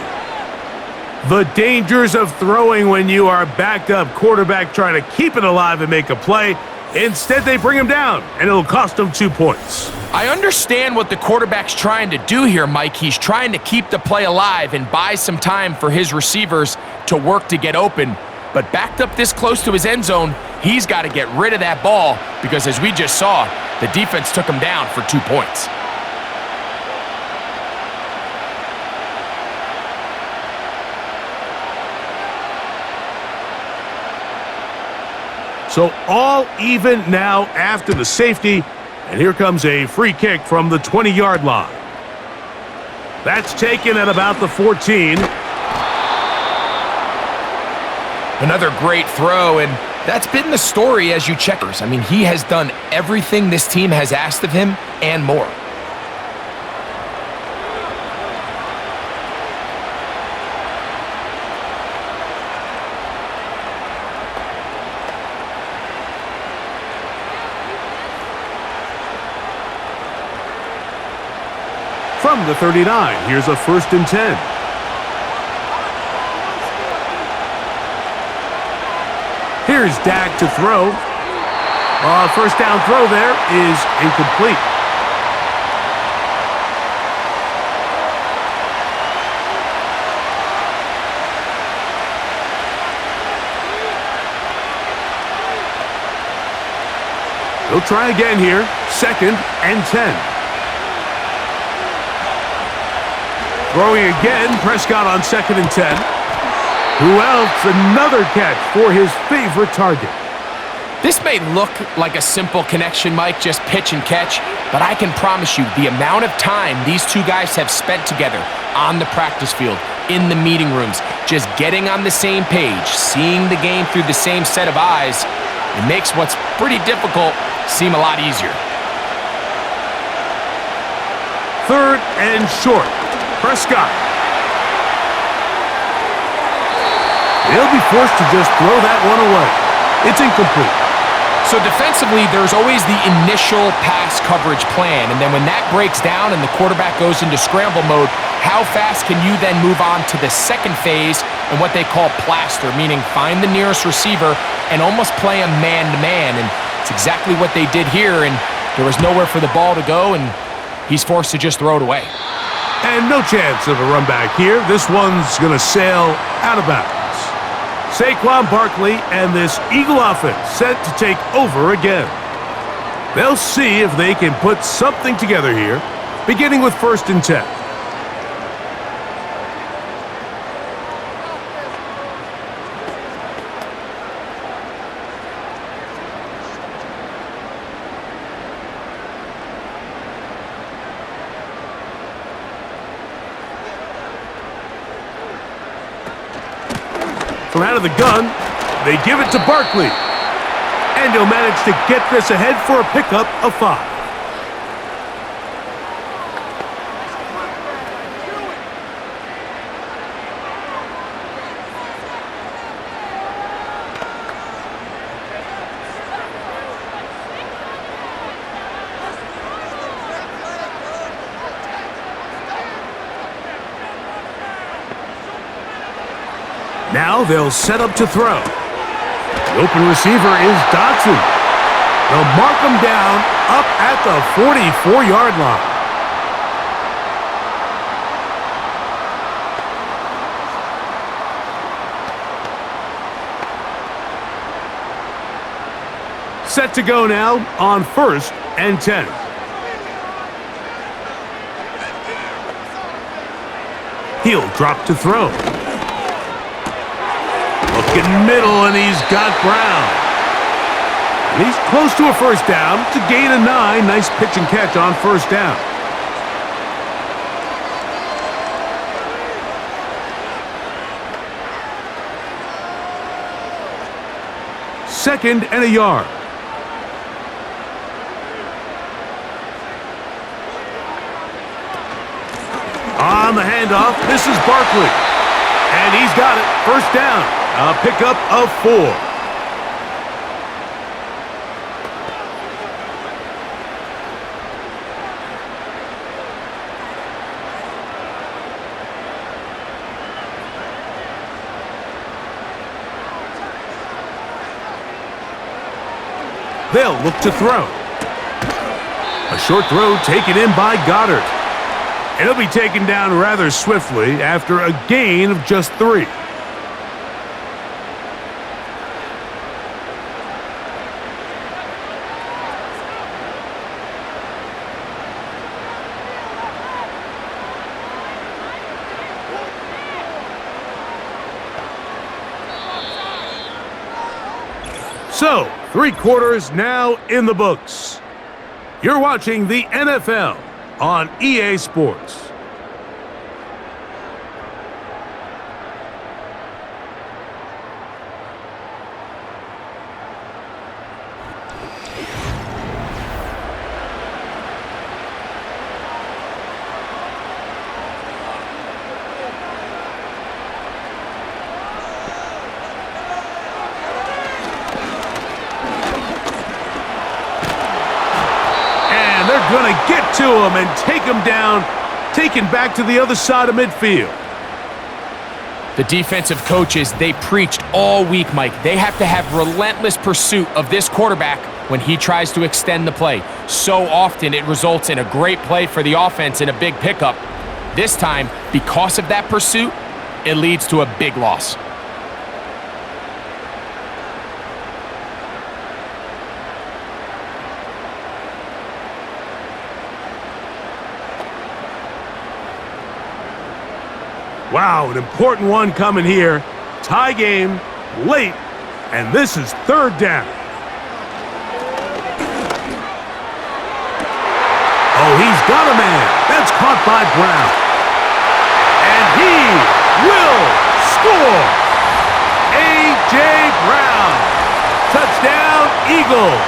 The dangers of throwing when you are backed up. Quarterback trying to keep it alive and make a play. Instead, they bring him down, and it'll cost them 2 points. I understand what the quarterback's trying to do here, Mike. He's trying to keep the play alive and buy some time for his receivers to work to get open. But backed up this close to his end zone, he's got to get rid of that ball because, as we just saw, the defense took him down for 2 points. So all even now after the safety, and here comes a free kick from the 20-yard line. That's taken at about the 14. Another great throw, and that's been the story as you checkers. I mean, he has done everything this team has asked of him and more. From the 39, here's a 1st and 10. Here's Dak to throw. First down throw there is incomplete. They'll try again here. 2nd and 10. Throwing again, Prescott on 2nd and 10. Who else? Another catch for his favorite target. This may look like a simple connection, Mike, just pitch and catch, but I can promise you the amount of time these two guys have spent together on the practice field, in the meeting rooms, just getting on the same page, seeing the game through the same set of eyes, it makes what's pretty difficult seem a lot easier. 3rd and short. Prescott. They'll be forced to just throw that one away. It's incomplete. So defensively, there's always the initial pass coverage plan, and then when that breaks down and the quarterback goes into scramble mode, how fast can you then move on to the second phase and what they call plaster, meaning find the nearest receiver and almost play him man-to-man, and it's exactly what they did here, and there was nowhere for the ball to go, and he's forced to just throw it away. And no chance of a run back here. This one's going to sail out of bounds. Saquon Barkley and this Eagle offense set to take over again. They'll see if they can put something together here, beginning with 1st and 10. From out of the gun, they give it to Barkley. And he'll manage to get this ahead for a pickup of 5. Now they'll set up to throw. The open receiver is Dotson. They'll mark him down up at the 44-yard line. Set to go now on 1st and 10. He'll drop to throw. Looking middle, and he's got Brown. And he's close to a 1st down to gain a 9. Nice pitch and catch on 1st down. Second and a yard. On the handoff, this is Barkley. And he's got it. First down. A pickup of 4. They'll look to throw. A short throw taken in by Goddard. It'll be taken down rather swiftly after a gain of just 3. So, 3 quarters now in the books. You're watching the NFL on EA Sports. Going to get to him and take him down, taken back to the other side of midfield. The defensive coaches, they preached all week, Mike. They have to have relentless pursuit of this quarterback when he tries to extend the play. So often it results in a great play for the offense and a big pickup. This time, because of that pursuit, it leads to a big loss. Wow, an important one coming here. Tie game, late, and this is 3rd down. Oh, he's got a man. That's caught by Brown. And he will score. A.J. Brown. Touchdown, Eagles.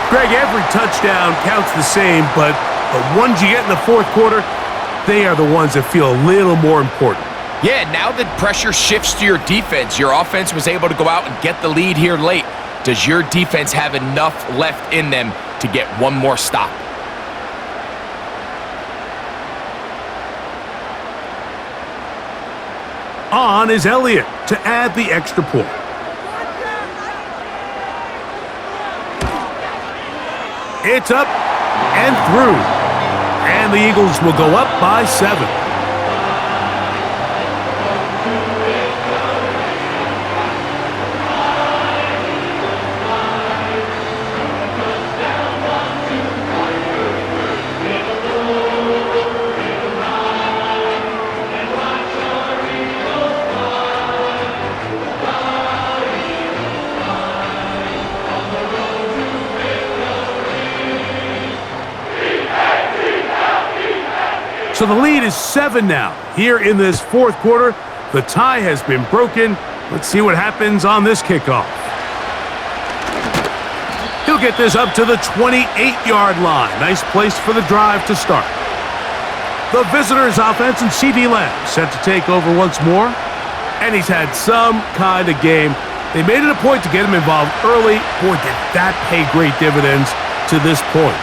Greg, every touchdown counts the same, but the ones you get in the 4th quarter, they are the ones that feel a little more important. Yeah, now the pressure shifts to your defense. Your offense was able to go out and get the lead here late. Does your defense have enough left in them to get one more stop? On is Elliott to add the extra point. It's up and through. And the Eagles will go up by 7. So the lead is 7 now. Here in this 4th quarter, the tie has been broken. Let's see what happens on this kickoff. He'll get this up to the 28-yard line. Nice place for the drive to start. The visitors' offense and C.D. Lamb set to take over once more. And he's had some kind of game. They made it a point to get him involved early. Boy, did that pay great dividends to this point.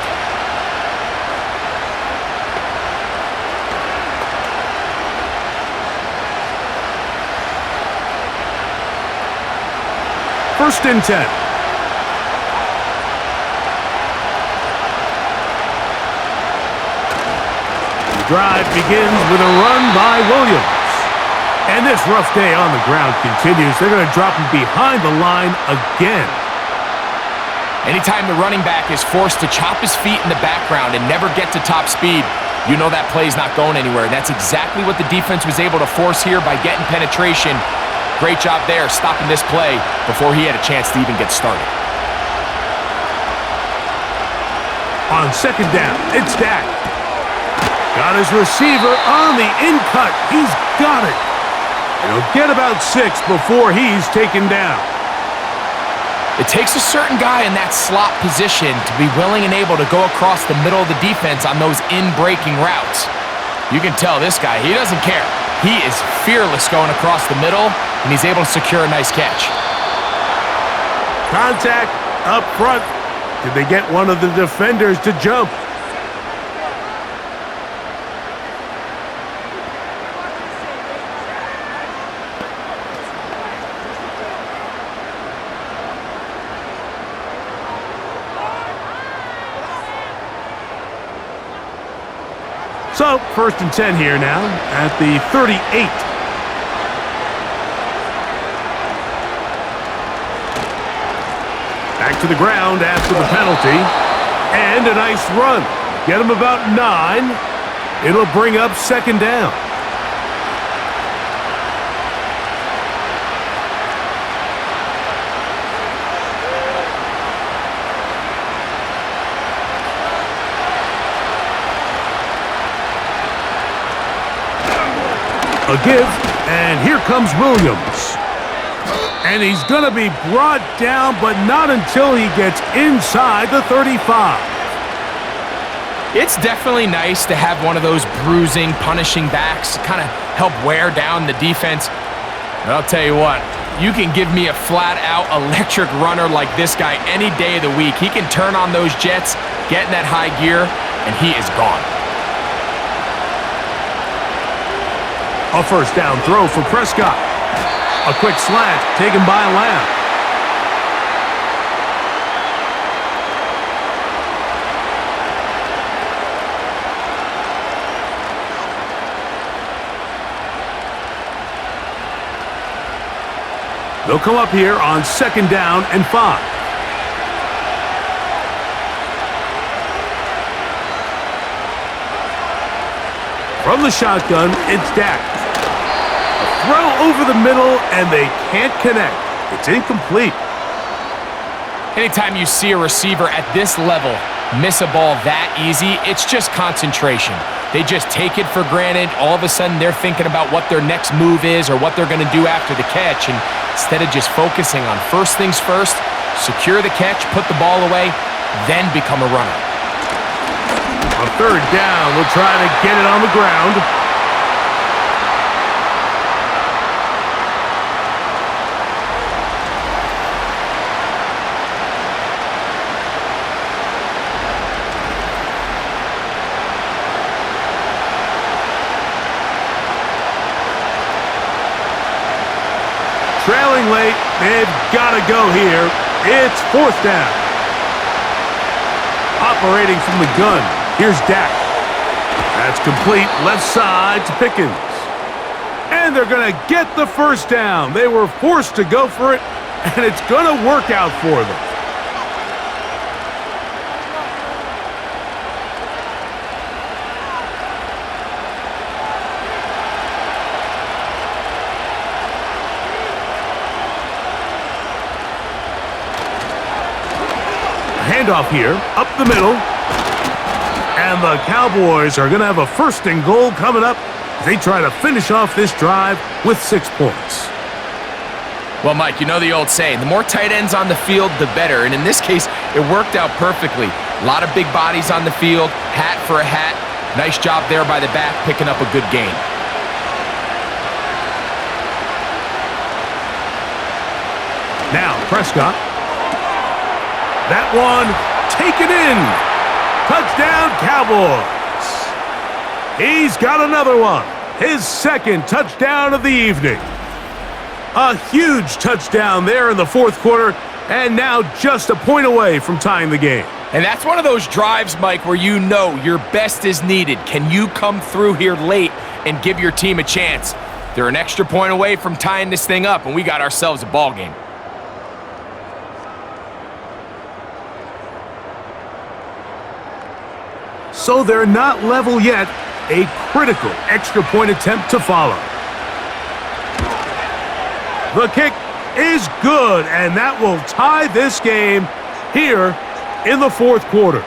First and 10. The drive begins with a run by Williams. And this rough day on the ground continues. They're going to drop him behind the line again. Anytime the running back is forced to chop his feet in the background and never get to top speed, you know that play's not going anywhere. And that's exactly what the defense was able to force here by getting penetration. Great job there, stopping this play before he had a chance to even get started. On 2nd down, it's Dak. Got his receiver on the in-cut. He's got it. And he'll get about 6 before he's taken down. It takes a certain guy in that slot position to be willing and able to go across the middle of the defense on those in-breaking routes. You can tell this guy, he doesn't care. He is fearless going across the middle, and he's able to secure a nice catch. Contact up front. Did they get one of the defenders to jump? So, 1st and 10 here now at the 38. Back to the ground after the penalty. And a nice run. Get him about 9. It'll bring up 2nd down. A give, and here comes Williams. And he's going to be brought down, but not until he gets inside the 35. It's definitely nice to have one of those bruising, punishing backs kind of help wear down the defense. But I'll tell you what, you can give me a flat-out electric runner like this guy any day of the week. He can turn on those jets, get in that high gear, and he is gone. A 1st down throw for Prescott. A quick slant taken by Lamb. They'll come up here on 2nd down and 5. From the shotgun, it's Dak. Throw over the middle, and they can't connect. It's incomplete. Anytime you see a receiver at this level miss a ball that easy, it's just concentration. They just take it for granted. All of a sudden, they're thinking about what their next move is or what they're going to do after the catch. And instead of just focusing on first things first, secure the catch, put the ball away, then become a runner. On 3rd down, we'll try to get it on the ground. Trailing late, they've got to go here. It's 4th down. Operating from the gun, here's Dak. That's complete, left side to Pickens. And they're going to get the 1st down. They were forced to go for it, and it's going to work out for them. Handoff here, up the middle. And the Cowboys are going to have a 1st and goal coming up as they try to finish off this drive with 6 points. Well, Mike, you know the old saying, the more tight ends on the field, the better. And in this case, it worked out perfectly. A lot of big bodies on the field, hat for a hat. Nice job there by the back, picking up a good gain. Now, Prescott. That one taken in. Touchdown, Cowboys. He's got another one. His 2nd touchdown of the evening. A huge touchdown there in the 4th quarter, and now just a point away from tying the game. And that's one of those drives, Mike, where you know your best is needed. Can you come through here late and give your team a chance? They're an extra point away from tying this thing up, and we got ourselves a ball game. So they're not level yet. A critical extra point attempt to follow. The kick is good, and that will tie this game here in the 4th quarter.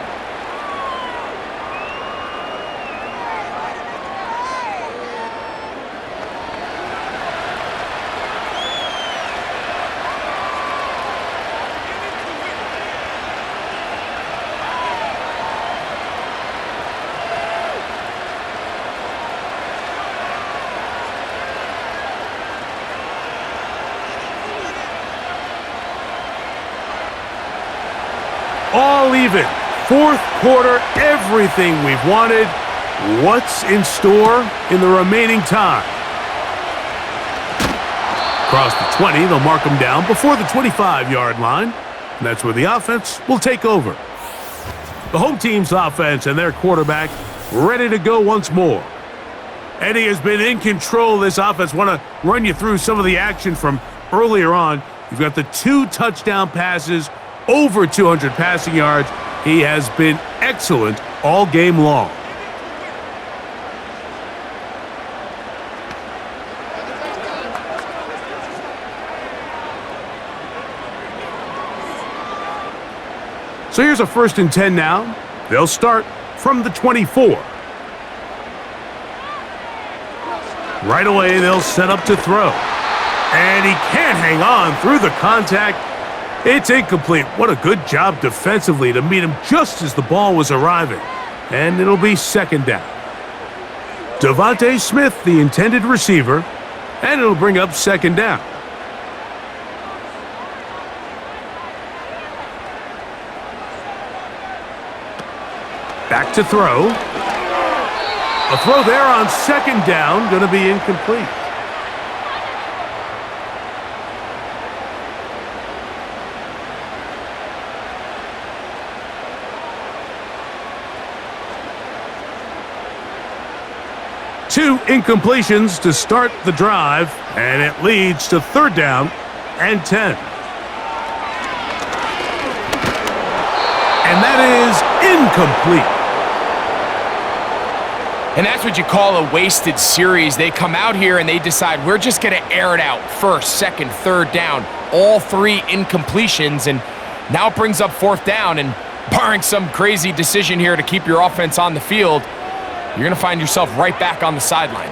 all even. Fourth quarter, everything we've wanted. What's in store in the remaining time? Across the 20, they'll mark them down before the 25-yard line. And that's where the offense will take over. The home team's offense and their quarterback ready to go once more. Eddie has been in control of this offense. Want to run you through some of the action from earlier on. You've got the 2 touchdown passes, over 200 passing yards. He has been excellent all game long. So here's a 1st and 10 now. They'll start from the 24. Right away, they'll set up to throw. And he can't hang on through the contact. It's incomplete. What a good job defensively to meet him just as the ball was arriving. And it'll be 2nd down. Devontae Smith, the intended receiver, and it'll bring up 2nd down. Back to throw. A throw there on 2nd down, going to be incomplete. Two incompletions to start the drive, and it leads to 3rd down and 10. And that is incomplete. And that's what you call a wasted series. They come out here and they decide we're just going to air it out. 1st, 2nd, 3rd down. All 3 incompletions, and now it brings up 4th down. And barring some crazy decision here to keep your offense on the field, you're going to find yourself right back on the sideline.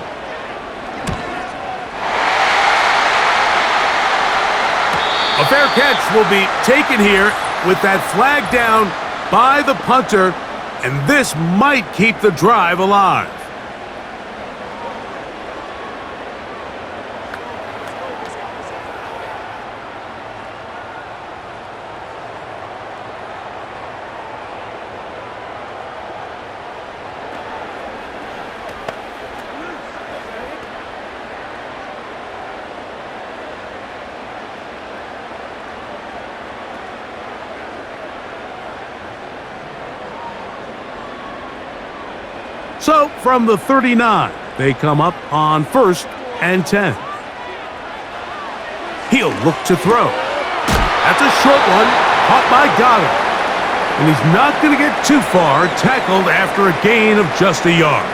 A fair catch will be taken here with that flag down by the punter, and this might keep the drive alive. So, from the 39, they come up on 1st and 10. He'll look to throw. That's a short one, caught by Goddard. And he's not going to get too far, tackled after a gain of just a yard.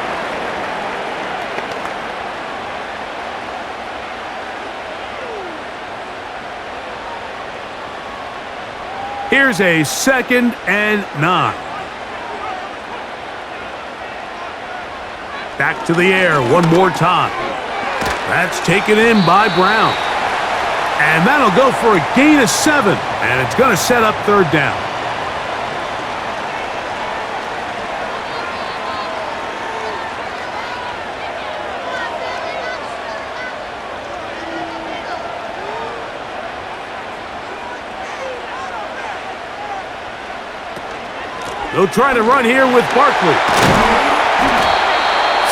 Here's a 2nd and 9. Back to the air one more time. That's taken in by Brown. And that'll go for a gain of 7. And it's going to set up 3rd down. They'll try to run here with Barkley.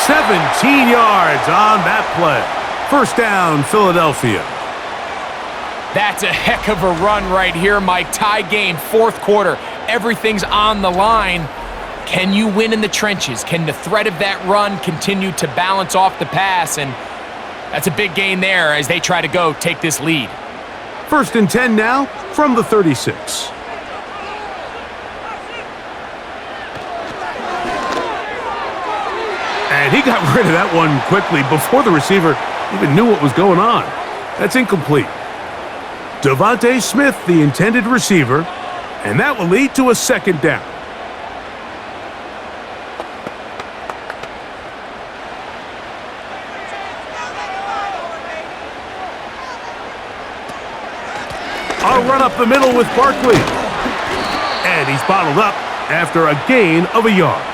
17 yards on that play. 1st down, Philadelphia. That's a heck of a run right here, Mike. Tie game, 4th quarter. Everything's on the line. Can you win in the trenches? Can the threat of that run continue to balance off the pass? And that's a big gain there as they try to go take this lead. 1st and 10 now from the 36. And he got rid of that one quickly before the receiver even knew what was going on. That's incomplete. Devontae Smith, the intended receiver, and that will lead to a 2nd down. A run up the middle with Barkley. And he's bottled up after a gain of a yard.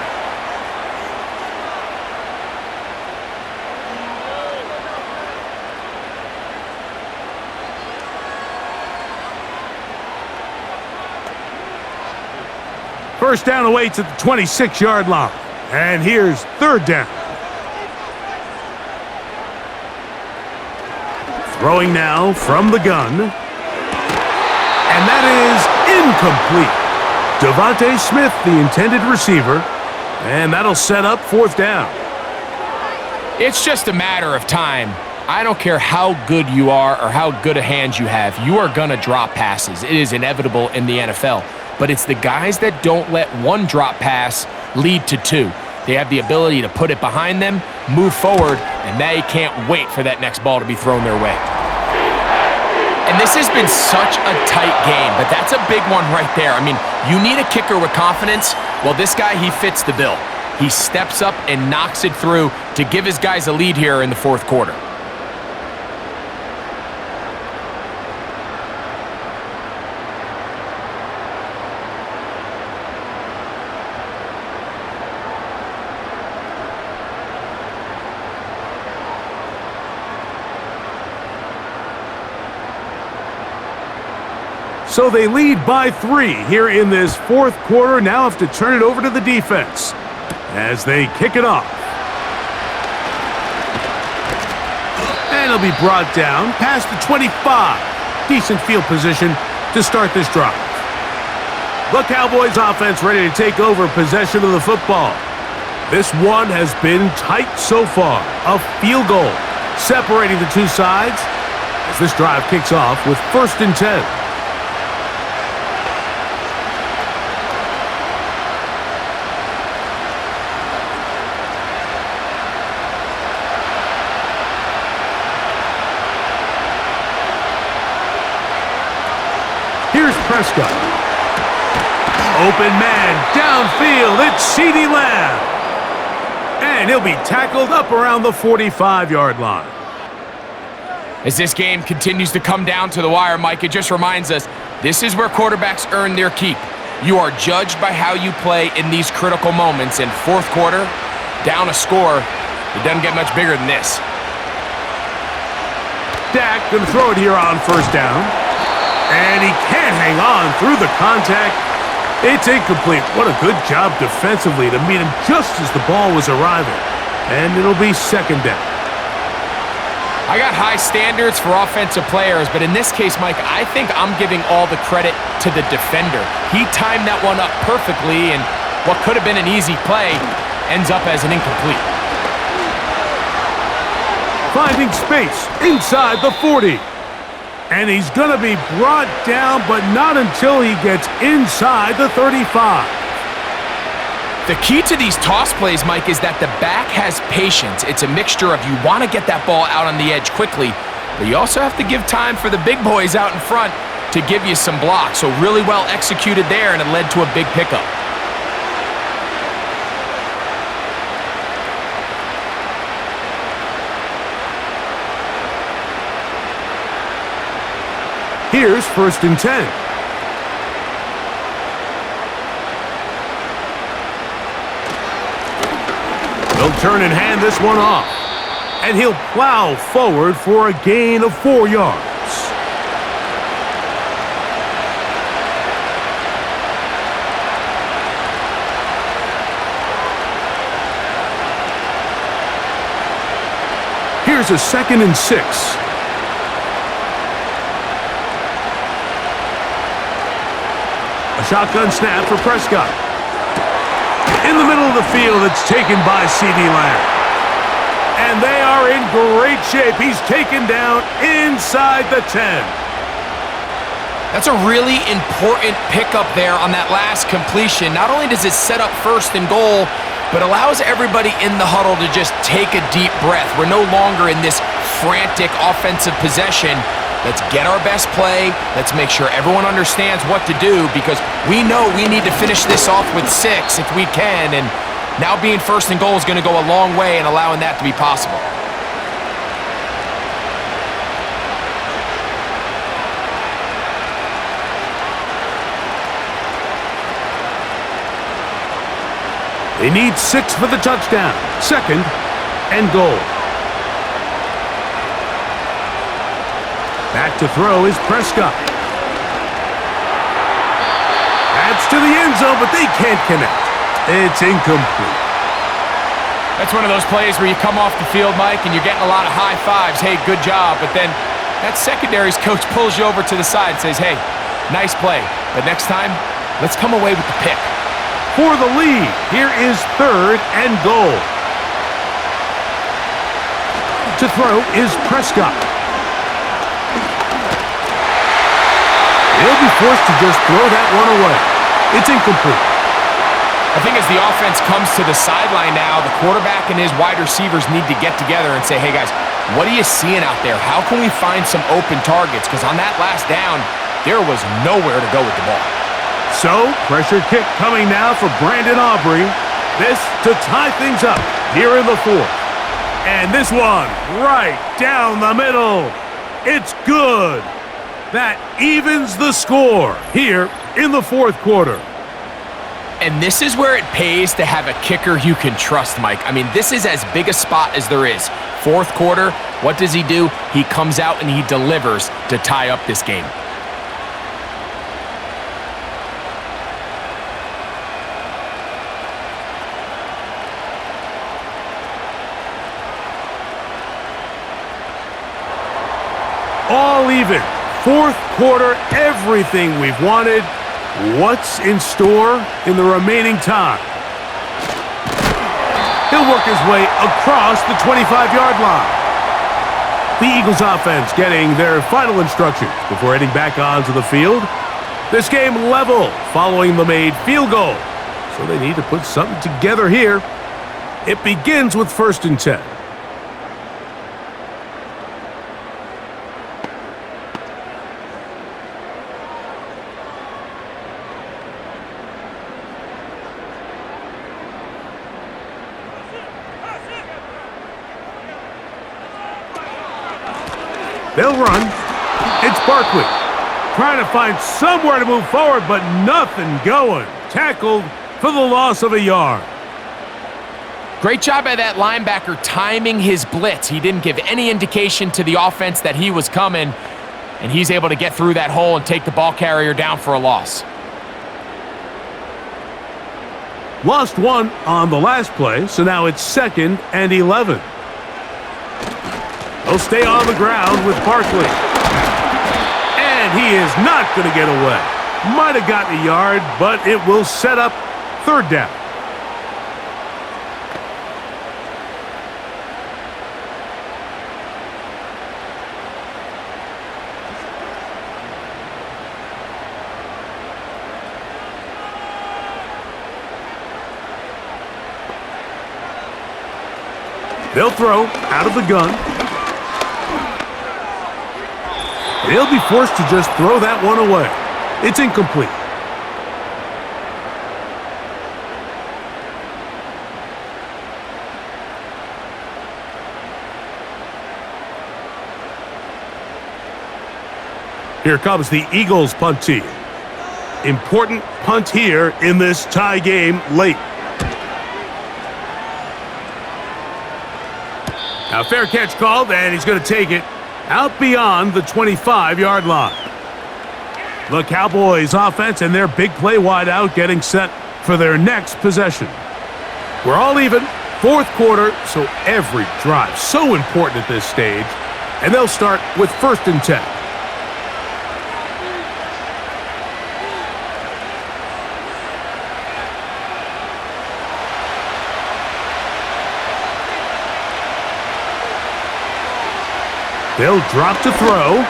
First down awaits at the 26-yard line. And here's third down. Throwing now from the gun. And that is incomplete. Devontae Smith, the intended receiver. And that'll set up fourth down. It's just a matter of time. I don't care how good you are or how good a hand you have. You are going to drop passes. It is inevitable in the NFL. But it's the guys that don't let one drop pass lead to two. They have the ability to put it behind them, move forward, and they can't wait for that next ball to be thrown their way. And this has been such a tight game, but that's a big one right there. I mean, you need a kicker with confidence. Well, this guy, he fits the bill. He steps up and knocks it through to give his guys a lead here in the fourth quarter. So they lead by 3 here in this fourth quarter. Now have to turn it over to the defense as they kick it off. And it'll be brought down past the 25. Decent field position to start this drive. The Cowboys offense ready to take over possession of the football. This one has been tight so far. A field goal separating the two sides as this drive kicks off with 1st and 10. Here's Prescott. Open man, downfield, it's CeeDee Lamb. And he'll be tackled up around the 45-yard line. As this game continues to come down to the wire, Mike, it just reminds us, this is where quarterbacks earn their keep. You are judged by how you play in these critical moments. In fourth quarter, down a score, it doesn't get much bigger than this. Dak going to throw it here on 1st down. And he can't hang on through the contact. It's incomplete. What a good job defensively to meet him just as the ball was arriving. And it'll be 2nd down. I got high standards for offensive players, but in this case, Mike, I think I'm giving all the credit to the defender. He timed that one up perfectly, and what could have been an easy play ends up as an incomplete. Finding space inside the 40. And he's going to be brought down, but not until he gets inside the 35. The key to these toss plays, Mike, is that the back has patience. It's a mixture of you want to get that ball out on the edge quickly, but you also have to give time for the big boys out in front to give you some blocks. So really well executed there, and it led to a big pickup. Here's 1st and 10. He'll turn and hand this one off. And he'll plow forward for a gain of 4 yards. Here's a 2nd and 6. A shotgun snap for Prescott. In the middle of the field, it's taken by CeeDee Lamb. And they are in great shape. He's taken down inside the 10. That's a really important pickup there on that last completion. Not only does it set up 1st and goal, but allows everybody in the huddle to just take a deep breath. We're no longer in this frantic offensive possession. Let's get our best play. Let's make sure everyone understands what to do, because we know we need to finish this off with 6 if we can. And now being 1st and goal is going to go a long way in allowing that to be possible. They need 6 for the touchdown. 2nd and goal. Back to throw is Prescott. That's to the end zone, but they can't connect. It's incomplete. That's one of those plays where you come off the field, Mike, and you're getting a lot of high fives. Hey, good job. But then that secondary's coach pulls you over to the side and says, hey, nice play. But next time, let's come away with the pick. For the lead, here is 3rd and goal. To throw is Prescott. He'll be forced to just throw that one away. It's incomplete. I think as the offense comes to the sideline now, the quarterback and his wide receivers need to get together and say, hey, guys, what are you seeing out there? How can we find some open targets? Because on that last down, there was nowhere to go with the ball. So, pressure kick coming now for Brandon Aubrey. This to tie things up here in the 4th. And this one right down the middle. It's good. That evens the score here in the 4th quarter. And this is where it pays to have a kicker you can trust, Mike. I mean, this is as big a spot as there is. 4th quarter, what does he do? He comes out and he delivers to tie up this game. All even. 4th quarter, everything we've wanted. What's in store in the remaining time? He'll work his way across the 25-yard line. The Eagles offense getting their final instructions before heading back onto the field. This game level following the made field goal. So they need to put something together here. It begins with 1st and 10. They'll run. It's Barkley. Trying to find somewhere to move forward, but nothing going. Tackled for the loss of a yard. Great job by that linebacker timing his blitz. He didn't give any indication to the offense that he was coming, and he's able to get through that hole and take the ball carrier down for a loss. Lost one on the last play, so now it's 2nd and 11. He'll stay on the ground with Barkley. And he is not going to get away. Might have gotten a yard, but it will set up 3rd down. They'll throw out of the gun. They'll be forced to just throw that one away. It's incomplete. Here comes the Eagles punt team. Important punt here in this tie game late. Now fair catch called, and he's going to take it out beyond the 25-yard line. The Cowboys offense and their big play wideout getting set for their next possession. We're all even, 4th quarter, so every drive so important at this stage. And they'll start with 1st and 10. They'll drop to throw.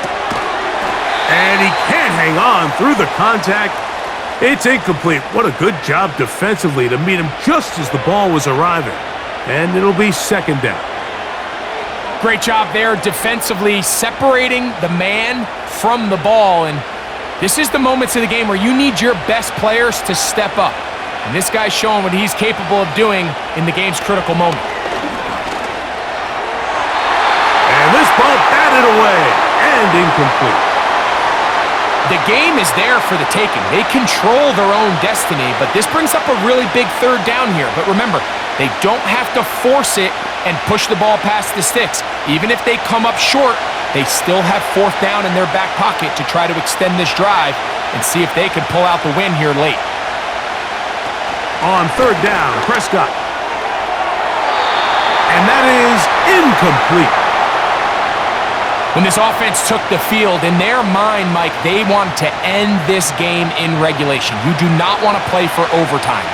And he can't hang on through the contact. It's incomplete. What a good job defensively to meet him just as the ball was arriving. And it'll be 2nd down. Great job there defensively, separating the man from the ball. And this is the moments of the game where you need your best players to step up. And this guy's showing what he's capable of doing in the game's critical moment. And this ball batted away and incomplete. The game is there for the taking. They control their own destiny, but this brings up a really big 3rd down here. But remember, they don't have to force it and push the ball past the sticks. Even if they come up short, they still have 4th down in their back pocket to try to extend this drive and see if they can pull out the win here late. On third down, Prescott. And that is incomplete. When this offense took the field, in their mind, Mike, they want to end this game in regulation. You do not want to play for overtime.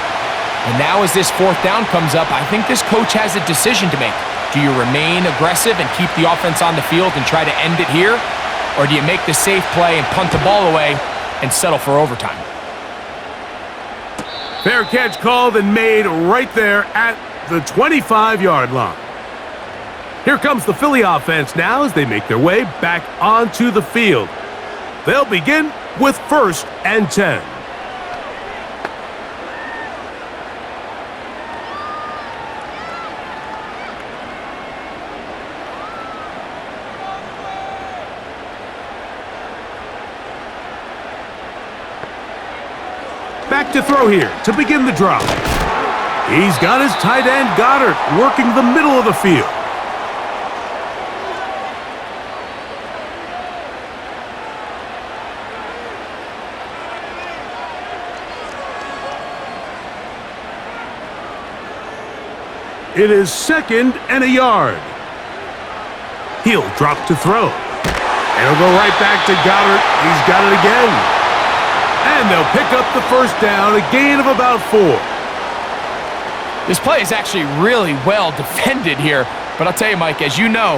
And now as this fourth down comes up, I think this coach has a decision to make. Do you remain aggressive and keep the offense on the field and try to end it here? Or do you make the safe play and punt the ball away and settle for overtime? Fair catch called and made right there at the 25-yard line. Here comes the Philly offense now as they make their way back onto the field. They'll begin with 1st and 10. Back to throw here to begin the drive. He's got his tight end Goddard working the middle of the field. It is 2nd and a yard. He'll drop to throw. And he'll go right back to Goddard. He's got it again. And they'll pick up the first down, a gain of about 4. This play is actually really well defended here. But I'll tell you, Mike, as you know,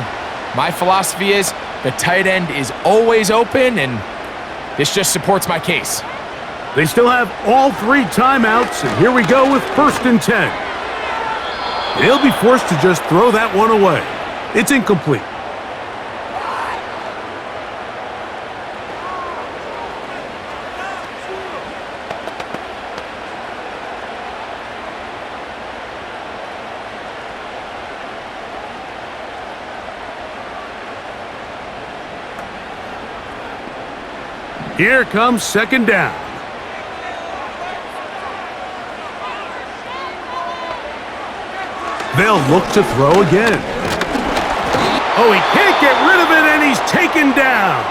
my philosophy is the tight end is always open, and this just supports my case. They still have all 3 timeouts, and here we go with 1st and 10. They'll be forced to just throw that one away. It's incomplete. Here comes 2nd down. They'll look to throw again. Oh, he can't get rid of it, and he's taken down.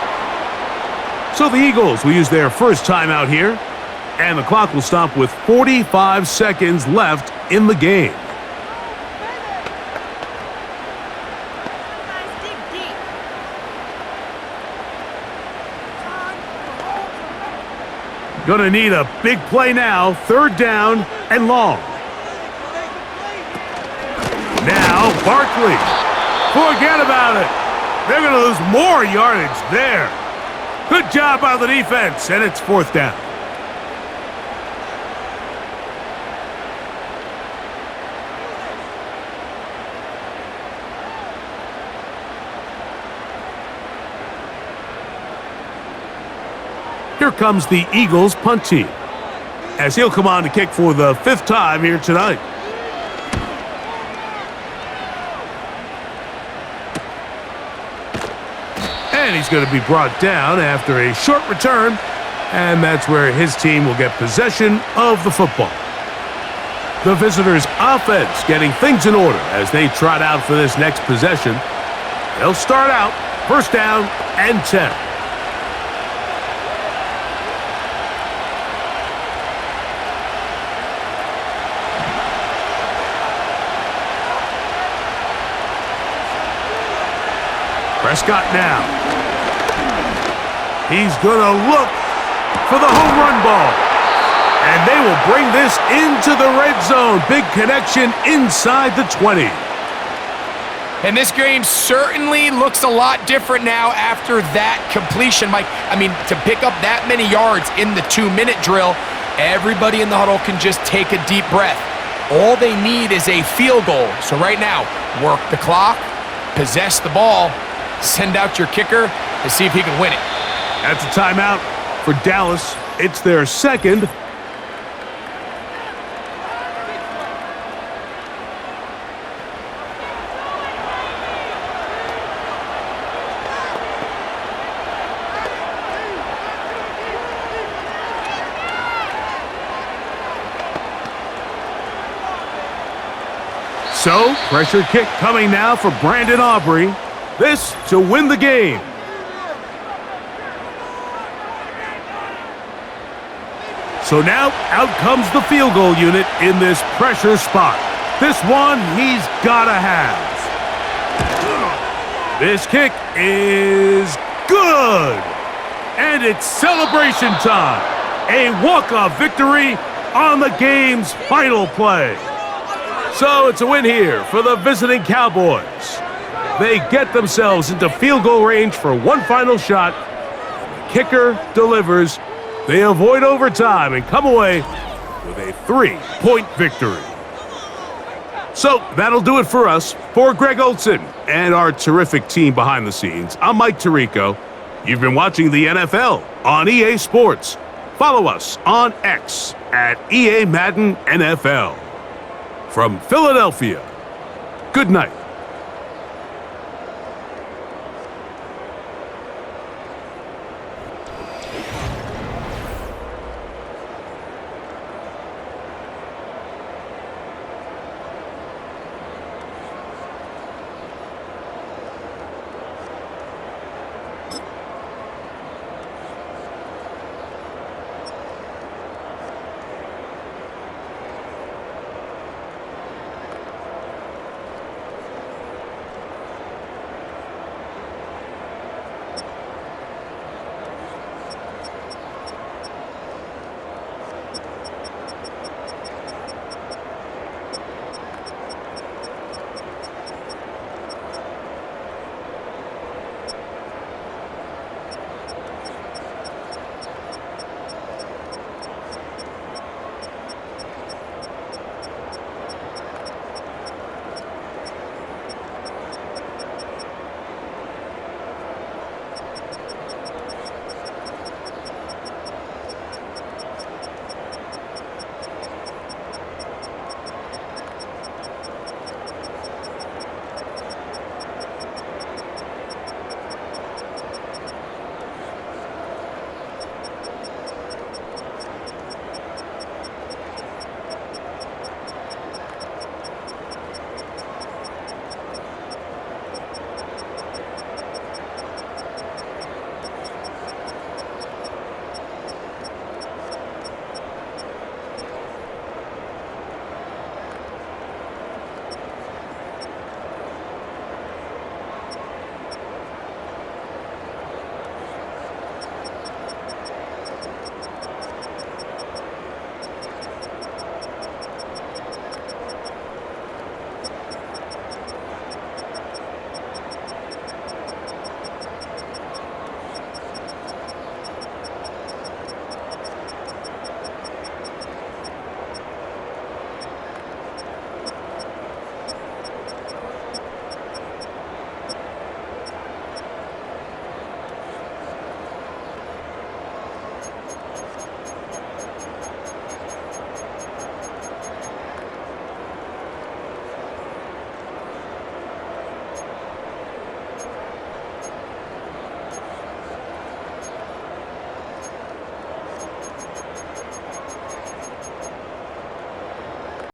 So the Eagles will use their first timeout here, and the clock will stop with 45 seconds left in the game. Gonna need a big play now, 3rd down and long. Now, Barkley. Forget about it. They're going to lose more yardage there. Good job by the defense, and it's 4th down. Here comes the Eagles punt team, as he'll come on to kick for the 5th time here tonight. And he's going to be brought down after a short return, and that's where his team will get possession of the football. The visitors' offense getting things in order as they trot out for this next possession. They'll start out 1st down and 10. Prescott now. He's going to look for the home run ball. And they will bring this into the red zone. Big connection inside the 20. And this game certainly looks a lot different now after that completion, Mike. I mean, to pick up that many yards in the 2-minute drill, everybody in the huddle can just take a deep breath. All they need is a field goal. So right now, work the clock, possess the ball, send out your kicker to see if he can win it. That's a timeout for Dallas. It's their 2nd. So, pressure kick coming now for Brandon Aubrey. This to win the game. So now, out comes the field goal unit in this pressure spot. This one he's gotta have. This kick is good. And it's celebration time. A walk-off victory on the game's final play. So it's a win here for the visiting Cowboys. They get themselves into field goal range for one final shot. The kicker delivers. They avoid overtime and come away with a 3-point victory. So that'll do it for us. For Greg Olson and our terrific team behind the scenes, I'm Mike Tirico. You've been watching the NFL on EA Sports. Follow us on X at EA Madden NFL. From Philadelphia, good night.